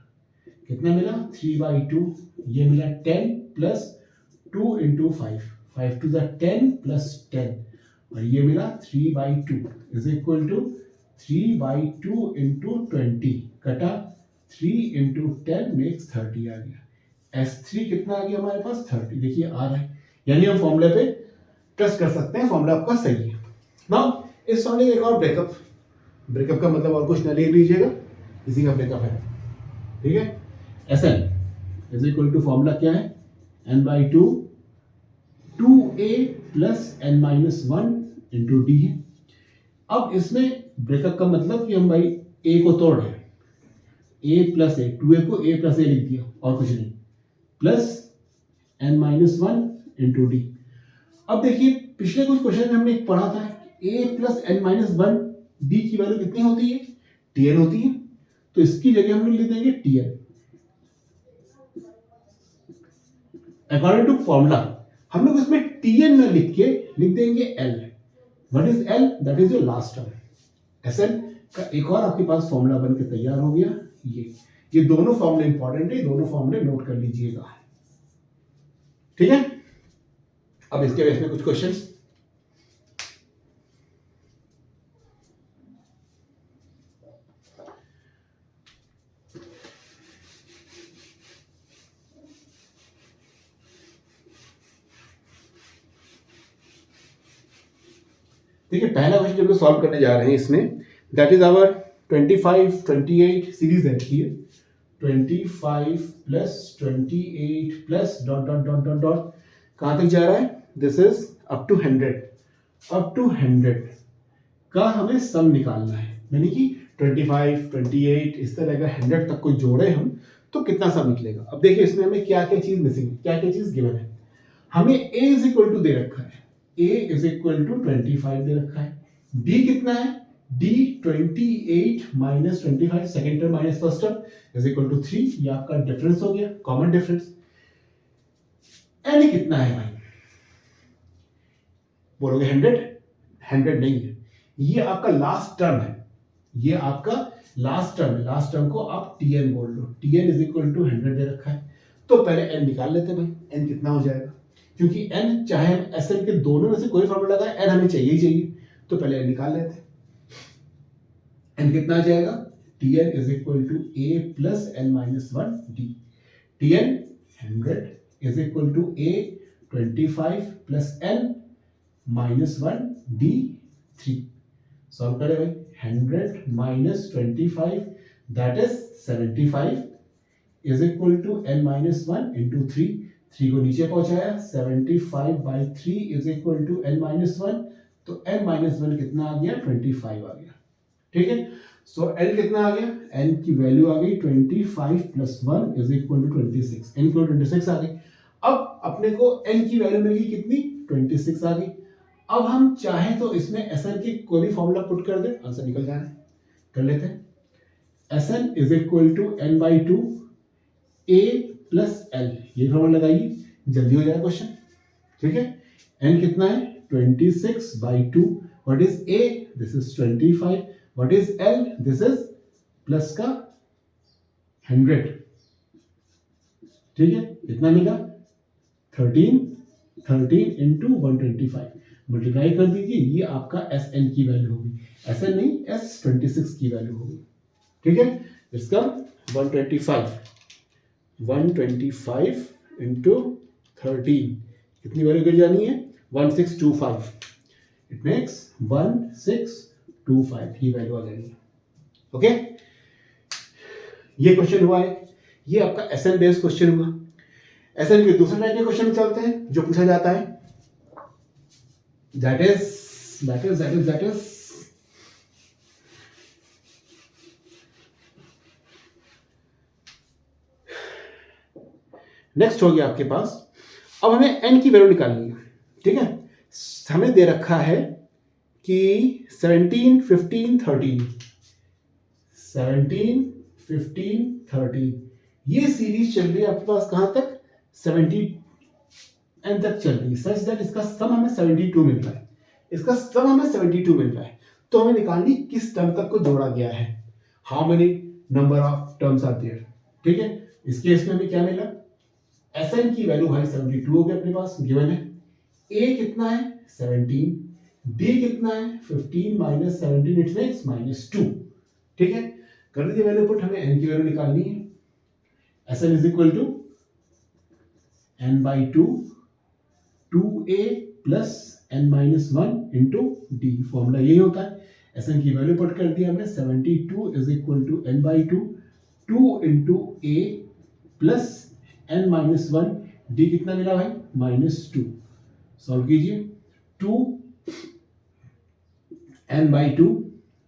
कितना मिला 3 बाई 2, ये मिला 10 plus 2 into 5, 5 to the 10 plus 10 और ये मिला 3 by 2 is equal to 3 by 2 into 20 कटा 3 इंटू 10 मेक्स 30 आ गया। S3 कितना आ गया हमारे पास 30, देखिए आ रहा है, यानी हम फॉर्मूले पे ट्रस्ट कर सकते हैं, फॉर्मूला आपका सही है। नाउ इस फॉर्मूले का एक और ब्रेकअप, ब्रेकअप का मतलब और कुछ न ले लीजिएगा, इसी का ब्रेकअप है, ठीक है। Sn is equal to formula क्या है, n by 2 2a plus n minus 1 into d है। अब इसमें ब्रेकअप का मतलब कि हम भाई a को तोड़ रहे हैं, ए प्लस ए, 2a को a प्लस ए लिख दिया और कुछ नहीं, plus n minus one into D. अब देखिए पिछले कुछ क्वेश्चन में हमने पढ़ा था a plus n minus one D की वैल्यू कितनी होती है, tn होती है। तो इसकी जगह हम लोग लिख देंगे tn। अकॉर्डिंग टू फॉर्मूला हम लोग इसमें tn में लिख देंगे l। What is l? That is your last term. Sn का एक और आपके पास फॉर्मूला बन के तैयार हो गया। ये दोनों फॉर्मूले इंपॉर्टेंट है, दोनों फॉर्मूले नोट कर लीजिएगा, ठीक है। अब इसके बेस में कुछ क्वेश्चंस। देखिए पहला क्वेश्चन जो हम सॉल्व करने जा रहे हैं इसमें, दैट इज आवर 25 28 सीरीज है की 25 plus 28 plus dot dot dot dot dot कहां तक जा रहा है, this is up to 100। Up to 100 का हमें सम निकालना है, यानी कि 25 28 इस तरह का 100 तक को जोड़े हम तो कितना सम निकलेगा। अब देखिए इसमें हमें क्या क्या चीज मिसिंग है, क्या क्या चीज गिवन है। हमें a इज इक्वल टू दे रखा है, a इज इक्वल टू 25 दे रखा है, d कितना है, d 28 minus 25 second term minus first term is equal to 3। ये आपका डिफरेंस हो गया, कॉमन डिफरेंस। n कितना है भाई, बोलोगे 100, 100 नहीं है, ये आपका लास्ट टर्म है, ये आपका लास्ट टर्म है। लास्ट टर्म को आप tn बोल लो, tn इज इक्वल टू 100 दे रखा है। तो पहले n निकाल लेते हैं भाई, n कितना हो जाएगा, क्योंकि n चाहे हम Sn के दोनों में से कोई फॉर्मूला लगाए, n हमें चाहिए ही चाहिए। तो पहले n निकाल लेते हैं, n कितना आ जाएगा, tn is equal to a plus n minus one d. tn 100 is equal to a 25 plus n minus one d 3। Solve करें भाई, 100 minus 25 that is 75 is equal to n minus one into 3 को नीचे पहुंचाया, 75 by 3 is equal to n minus one. तो n minus one कितना आ गया, 25 आ गया, ठीक है। सो n कितना आ गया, n की वैल्यू आ गई 25 plus 1 is equal to 26, n को 26 आ गई। अब अपने को n की वैल्यू मिल गई कितनी, 26 आ गई। अब हम चाहें तो इसमें Sn की कोई भी फॉर्मूला पुट कर दे, आंसर निकल जाए, कर लेते हैं। Sn is equal to n by two a plus l, ये फॉर्मूला लगाइए, जल्दी हो जाए क्वेश्चन, ठीक है। n कितना है, 26 by two, what is a, this is 25, what is l, this is plus का 100, ठीक है। कितना मिला, 13 इंटू 125 मल्टीप्लाई कर दीजिए, ये आपका Sn की वैल्यू होगी, Sn नहीं S26 की वैल्यू होगी, ठीक है। इसका 125 इंटू 13 कितनी वैल्यू गिर जानी है, 1625, इट मेक्स 1625 की वैल्यू आ जाएगी, ओके। ये क्वेश्चन हुआ है, ये आपका Sn बेस्ड क्वेश्चन हुआ। Sn के दूसरे टाइप के क्वेश्चन में चलते हैं जो पूछा जाता है, that is नेक्स्ट हो गया आपके पास। अब हमें n की वैल्यू निकालनी है, ठीक है। हमें दे रखा है कि 17 15 13 17 15 13 ये सीरीज चल रही है आपके पास कहां तक, 70 n तक चल रही है, सच दैट इसका सम हमें 72 मिल रहा है, इसका सम हमें 72 मिल रहा है। तो हमें निकालनी किस टर्म तक को जोड़ा गया है, how many number of terms are there, ठीक है। इस केस में हमें क्या मिला, Sn की वैल्यू भाई 72 हो गई अपने पास, गिवन है। a कितना है 17, d कितना है 15 माइनस 17 इट मेक्स -2, ठीक है। कर दीजिए वैल्यू पुट, हमें n की वैल्यू निकालनी है। Sn is equal to n by 2 2a plus n minus 1 into d, formula यही होता है। Sn की वैल्यू पुट कर दिया हमने, 72 is equal to n by 2 into a plus n minus 1, d कितना मिला भाई -2। सॉल्व कीजिए, 2 n बाई 2,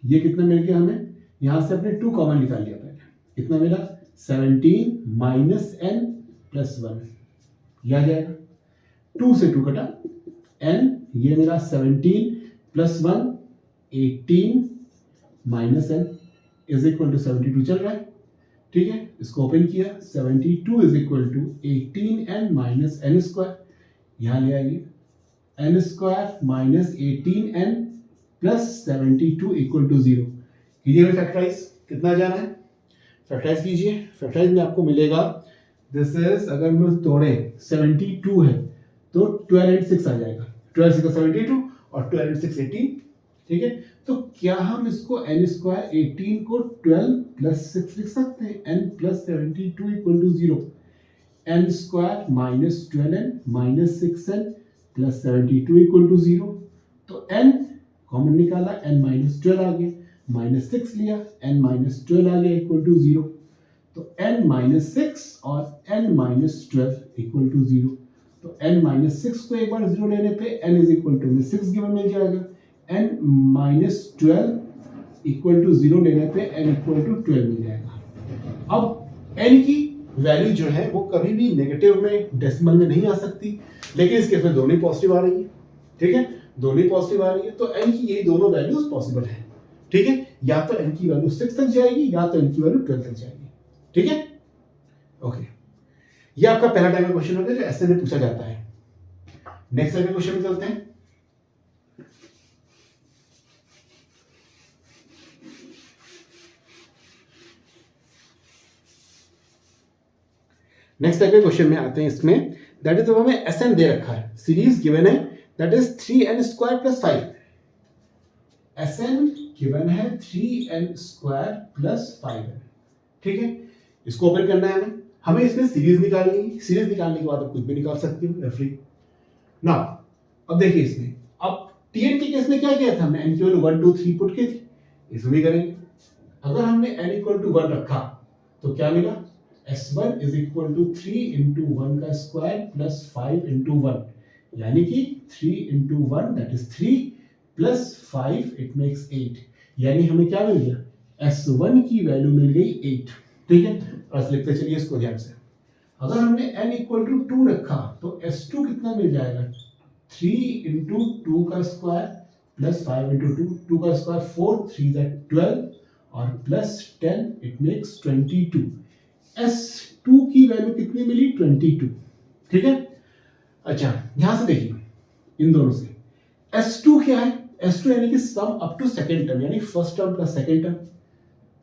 ये कितना मिल गया हमें, यहां से अपने 2 कॉमन निकाल लिया पहले, कितना मिला 17 माइनस n प्लस 1, यह आ जाएगा 2 से 2 कटा n, ये मेरा 17 plus 1 18 minus n is equal to 72 चल रहा है, ठीक है। इसको ओपन किया 72 is equal to 18n minus n square, यहाँ ले आइए n square minus 18n plus 72 equal to 0। कीजिए फैक्टराइज, कितना जाना है फैक्टराइज कीजिए। फैक्टराइज में आपको मिलेगा दिस इज, अगर मैं तोड़े 72 है तो 12 एंड 6 आ जाएगा, 12 6 72 और 12 एंड 6 18, ठीक है। तो क्या हम इसको n स्क्वायर 18 को 12 प्लस 6 लिख सकते हैं, n plus 72 equal to 0, n square minus 12n minus 6n plus 72 equal to 0। तो n कॉमन निकाला, n माइनस 12 आ गया, माइनस 6 लिया, n माइनस 12 आ गया इक्वल टू 0। तो n माइनस 6 और n माइनस 12 इक्वल टू 0। तो n माइनस 6 को एक बार 0 लेने पे n is equal to 6 given मिल जाएगा, n माइनस 12 इक्वल टू 0 लेने पे n इक्वल टू 12 मिल जाएगा। अब n की वैल्यू जो है वो कभी भी नेगेटिव में डेसिमल में नहीं आ सकती, लेकिन इस केस में दोनों ही पॉजिटिव आ रही है, ठीक है, दोनों ही पॉजिटिव आ रही है। तो n की यही दोनों वैल्यूज पॉसिबल है, ठीक है, या तो n की वैल्यू 6 तक जाएगी या तो n की वैल्यू 12 तक जाएगी, ठीक है। ओके, ये आपका पहला टाइप का क्वेश्चन होगा जो ऐसे में पूछा जाता है। नेक्स्ट टाइप के क्वेश्चन में चलते हैं। नेक्स्ट टाइप के क्वेश्चन में आते हैं, इसमें दैट इज हमें Sn दे रखा है, सीरीज गिवन है that is 3n square plus 5, Sn given है 3n स्क्वायर प्लस 5, ठीक है। इसको ओपन करना है हमें इसमें सीरीज निकालनी है, सीरीज निकालने के बाद आप कुछ भी निकाल सकते हो, फ्री ना। अब देखिए इसमें, अब Tn के केस में क्या किया था हमने, n की वैल्यू 1 2 3 पुट की थी, इसमें भी करेंगे। अगर हमने n इक्वल टू 1 रखा तो क्या मिला, S1 is equal to 3 into 1 का स्क्वायर प्लस 5 इंटू 1, यानी कि 3 into 1 that is 3 plus 5 it makes 8, यानी हमें क्या मिल गया, S1 की वैल्यू मिल गई 8, ठीक है। बस लिखते चलिए इसको ध्यान से। अगर हमने n इक्वल टू 2 रखा तो S2 कितना मिल जाएगा, 3 इंटू 2 का स्क्वायर प्लस 5 इंटू 2, 2 का स्क्वायर 4, 3 दैट 12 और प्लस 10 इट मेक्स 22। S2 की वैल्यू कितनी मिली, 22, ठीक है। अच्छा यहां से देखिए इन दोनों से, S2 क्या है, S2 यानी कि sum up to second term, यानी first term plus second term,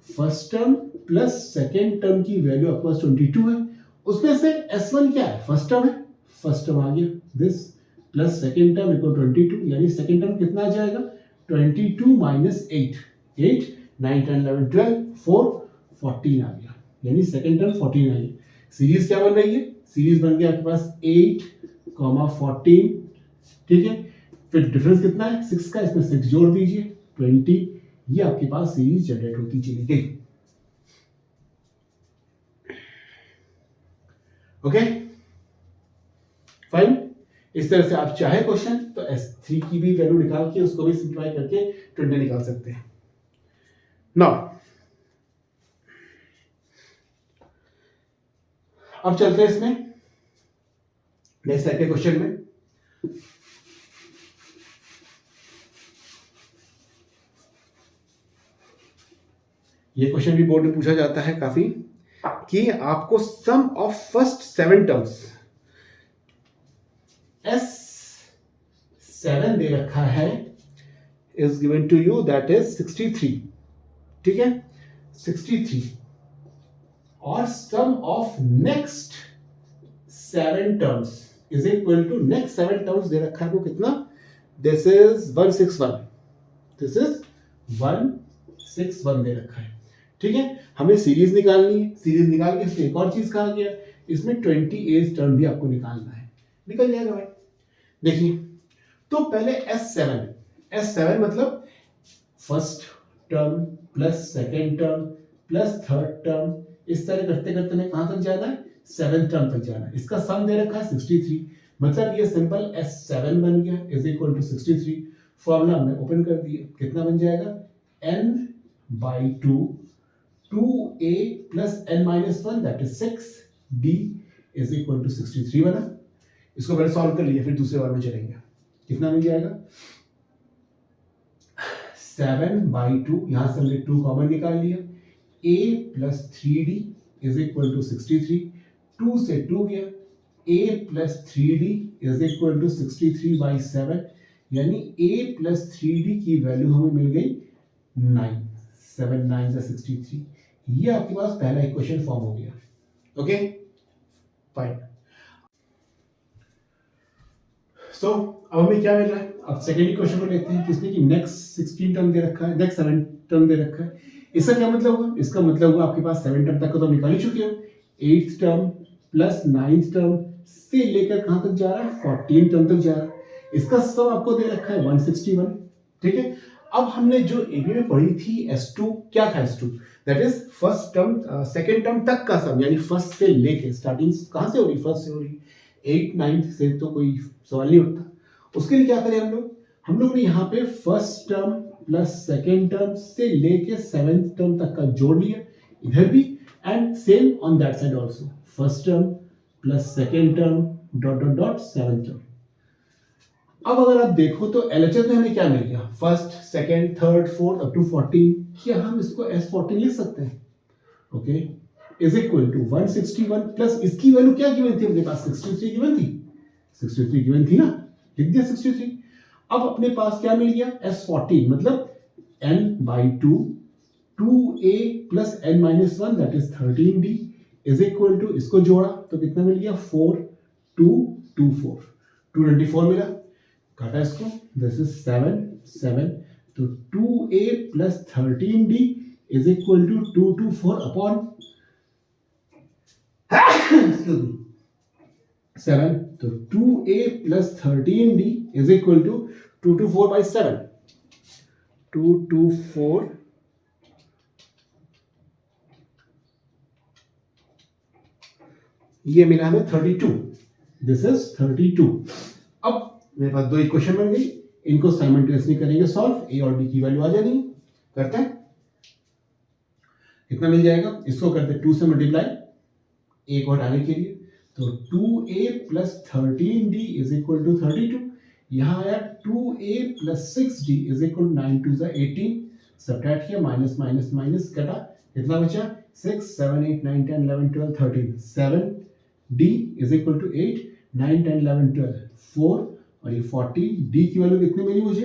first term plus second term की वैल्यू आपके पास 22 है, उसमें से S1 क्या है, फर्स्ट टर्म है, फर्स्ट टर्म आ गया this plus second term equal 22, यानी सेकेंड टर्म कितना आ जाएगा, 22 माइनस 8, 8 9 10 11 12 4 14 आ गया, यानी सेकेंड टर्म 14 आई। सीरीज क्या बन रही है, सीरीज बन गया आपके पास 8, 14, ठीक है। फिर डिफरेंस कितना है 6 का, इसमें 6 जोड़ दीजिए 20, ये आपके पास सीरीज जनरेट होती चली गई। Okay fine. इस तरह से आप चाहे क्वेश्चन तो S3 की भी वैल्यू निकाल के उसको भी सिंप्लीफाई करके 20 निकाल सकते हैं। नाउ अब चलते हैं इसमें नेक्स्ट टाइप के क्वेश्चन में। ये क्वेश्चन भी बोर्ड में पूछा जाता है काफी, कि आपको sum of first 7 terms, S7 दे रखा है, is given to you that is 63, ठीक है 63, और sum of next 7 terms is equal to, next 7 terms दे रखा है वो कितना, दिस इज 161, दिस इज 161 दे रखा है, ठीक है। हमें सीरीज निकालनी है, सीरीज निकाल के इसमें एक और चीज कहा गया, इसमें 28 टर्म भी आपको निकालना है, निकल जाएगा भाई। देखिए तो पहले S7 मतलब first term plus second term plus third term, इस तरह करते करते हमें कहां तक जाना है, 7th टर्म तक जाना है। इसका सम दे रखा है 63, मतलब ये सिंपल S7 बन गया इज इक्वल टू 63। फॉर्मूला हमने ओपन कर दिया, कितना बन जाएगा, n/2 2a plus n minus 1 that is 6d is equal to 63 बना। इसको पहले सॉल्व कर लिए, फिर दूसरे बार में चलेंगे। कितना मिल जाएगा? 7/2, यहां से हमने 2 कॉमन निकाल लिया। a plus 3d is equal to 63, 2 से 2 गया, a plus 3d is equal to 63/7, यानी a प्लस 3d की वैल्यू हमें मिल गई 9, 7 9 से 63। ये आपके पास पहला इक्वेशन फॉर्म हो गया। Okay fine. सो अब हमें क्या मिल रहा है? अब सेकेंड इक्वेशन को लेते हैं, जिसमें कि नेक्स्ट 16 टर्म दे रखा है, नेक्स्ट 7 टर्म दे रखा है। इसका क्या मतलब हुआ? इसका मतलब हुआ आपके पास 7 टर्म तक को तो निकाल ही चुके हो। 8th term plus 9th term से लेकर कहां तक जा रहा है? 14 टर्म तक जा रहा है। इसका सम आपको दे रखा है 161। ठीक है, अब हमने जो एबी में पढ़ी थी S2, क्या था S2? That is first term second term तक का सम, यानी फर्स्ट से लेके स्टार्टिंग कहां से हो रही? फर्स्ट से हो रही। 8 9th से तो कोई सवाल नहीं उठता। उसके लिए क्या करें हम लोग ने यहाँ पे first term plus second term से लेके 7th टर्म तक का जोड़ लिया इधर भी, and same on that side also, first term plus second term dot dot dot 7th term. अब अगर आप देखो तो एलएचएस में हमें क्या मिल गया? First second third fourth up to 14। क्या हम इसको S14 लिख सकते हैं? Okay, is equal to 161 plus इसकी वैल्यू क्या गिवन थी अपने पास? 63 गिवन थी, 63 गिवन थी ना, लिख दिया 63। अब अपने पास क्या मिल गया? S14 मतलब n/2, 2a plus n minus 1 that is 13d is equal to, इसको जोड़ा तो कितना मिल गया? 4 2 2 4, 224 मिला। काटा इसको, दिस इज 7 7, तो 2a plus 13d is equal to 224 upon 7, तो 2a plus 13d is equal to 224/7, 224 ये मिला हमें 32, दिस इज 32। अब मेरे पास दो इक्वेशन बन गई, इनको साइमल्टेनियसली करेंगे सॉल्व, a और b की वैल्यू आ जानी है। करते हैं, कितना मिल जाएगा? इसको करते हैं 2 से मल्टीप्लाई, a को हटाने के लिए, तो 2a plus 13d is equal to 32। यहाँ आया 2a plus 6d is equal to 9 2 18, subtract किया, माइनस माइनस माइनस कटा, कितना बचा? 6 7 8 9 10 11 12 13, 7d इज इक्वल टू 8 9 10 11 12 4, और ये 14, d की वैल्यू कितनी मिली मुझे?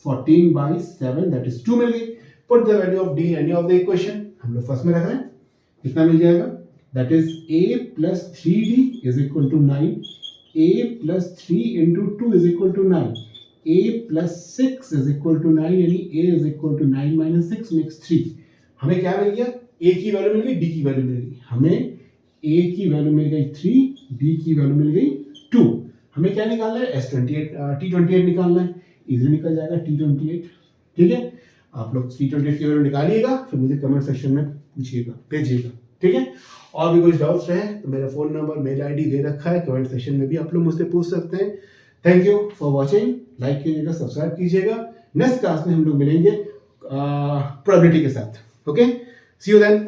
14/7 दैट इज 2 मिल गई। Put the value of d any of the equation, हम लोग फर्स्ट में रख रहे हैं, कितना मिल जाएगा? That is a plus 3d is equal to 9, a plus 3 into 2 is equal to 9, a plus 6 is equal to 9, यानी a is equal to 9 minus 6 makes 3। हमें क्या मिल गया? a की वैल्यू मिल गई, d की वैल्यू मिल गई। हमें a की वैल्यू मिल गई 3, d की वैल्यू मिल गई 2। हमें क्या निकालना है? T28 निकालना है, इजीली निकल जाएगा T28। ठीक है, आप लोग T28 की वैल्यू निकालिएगा, फिर मुझे कमेंट सेक्शन में पूछिएगा, भेजिएगा। ठीक है, और भी कुछ डाउट्स रहे तो मेरा फोन नंबर, मेल आईडी दे रखा है, कमेंट सेक्शन में भी आप लोग मुझसे पूछ सकते हैं। Thank you for watching, like कीजिएगा, सब्सक्राइब कीजिएगा। नेक्स्ट क्लास में हम लोग मिलेंगे प्रोबेबिलिटी के साथ। Okay, see you then.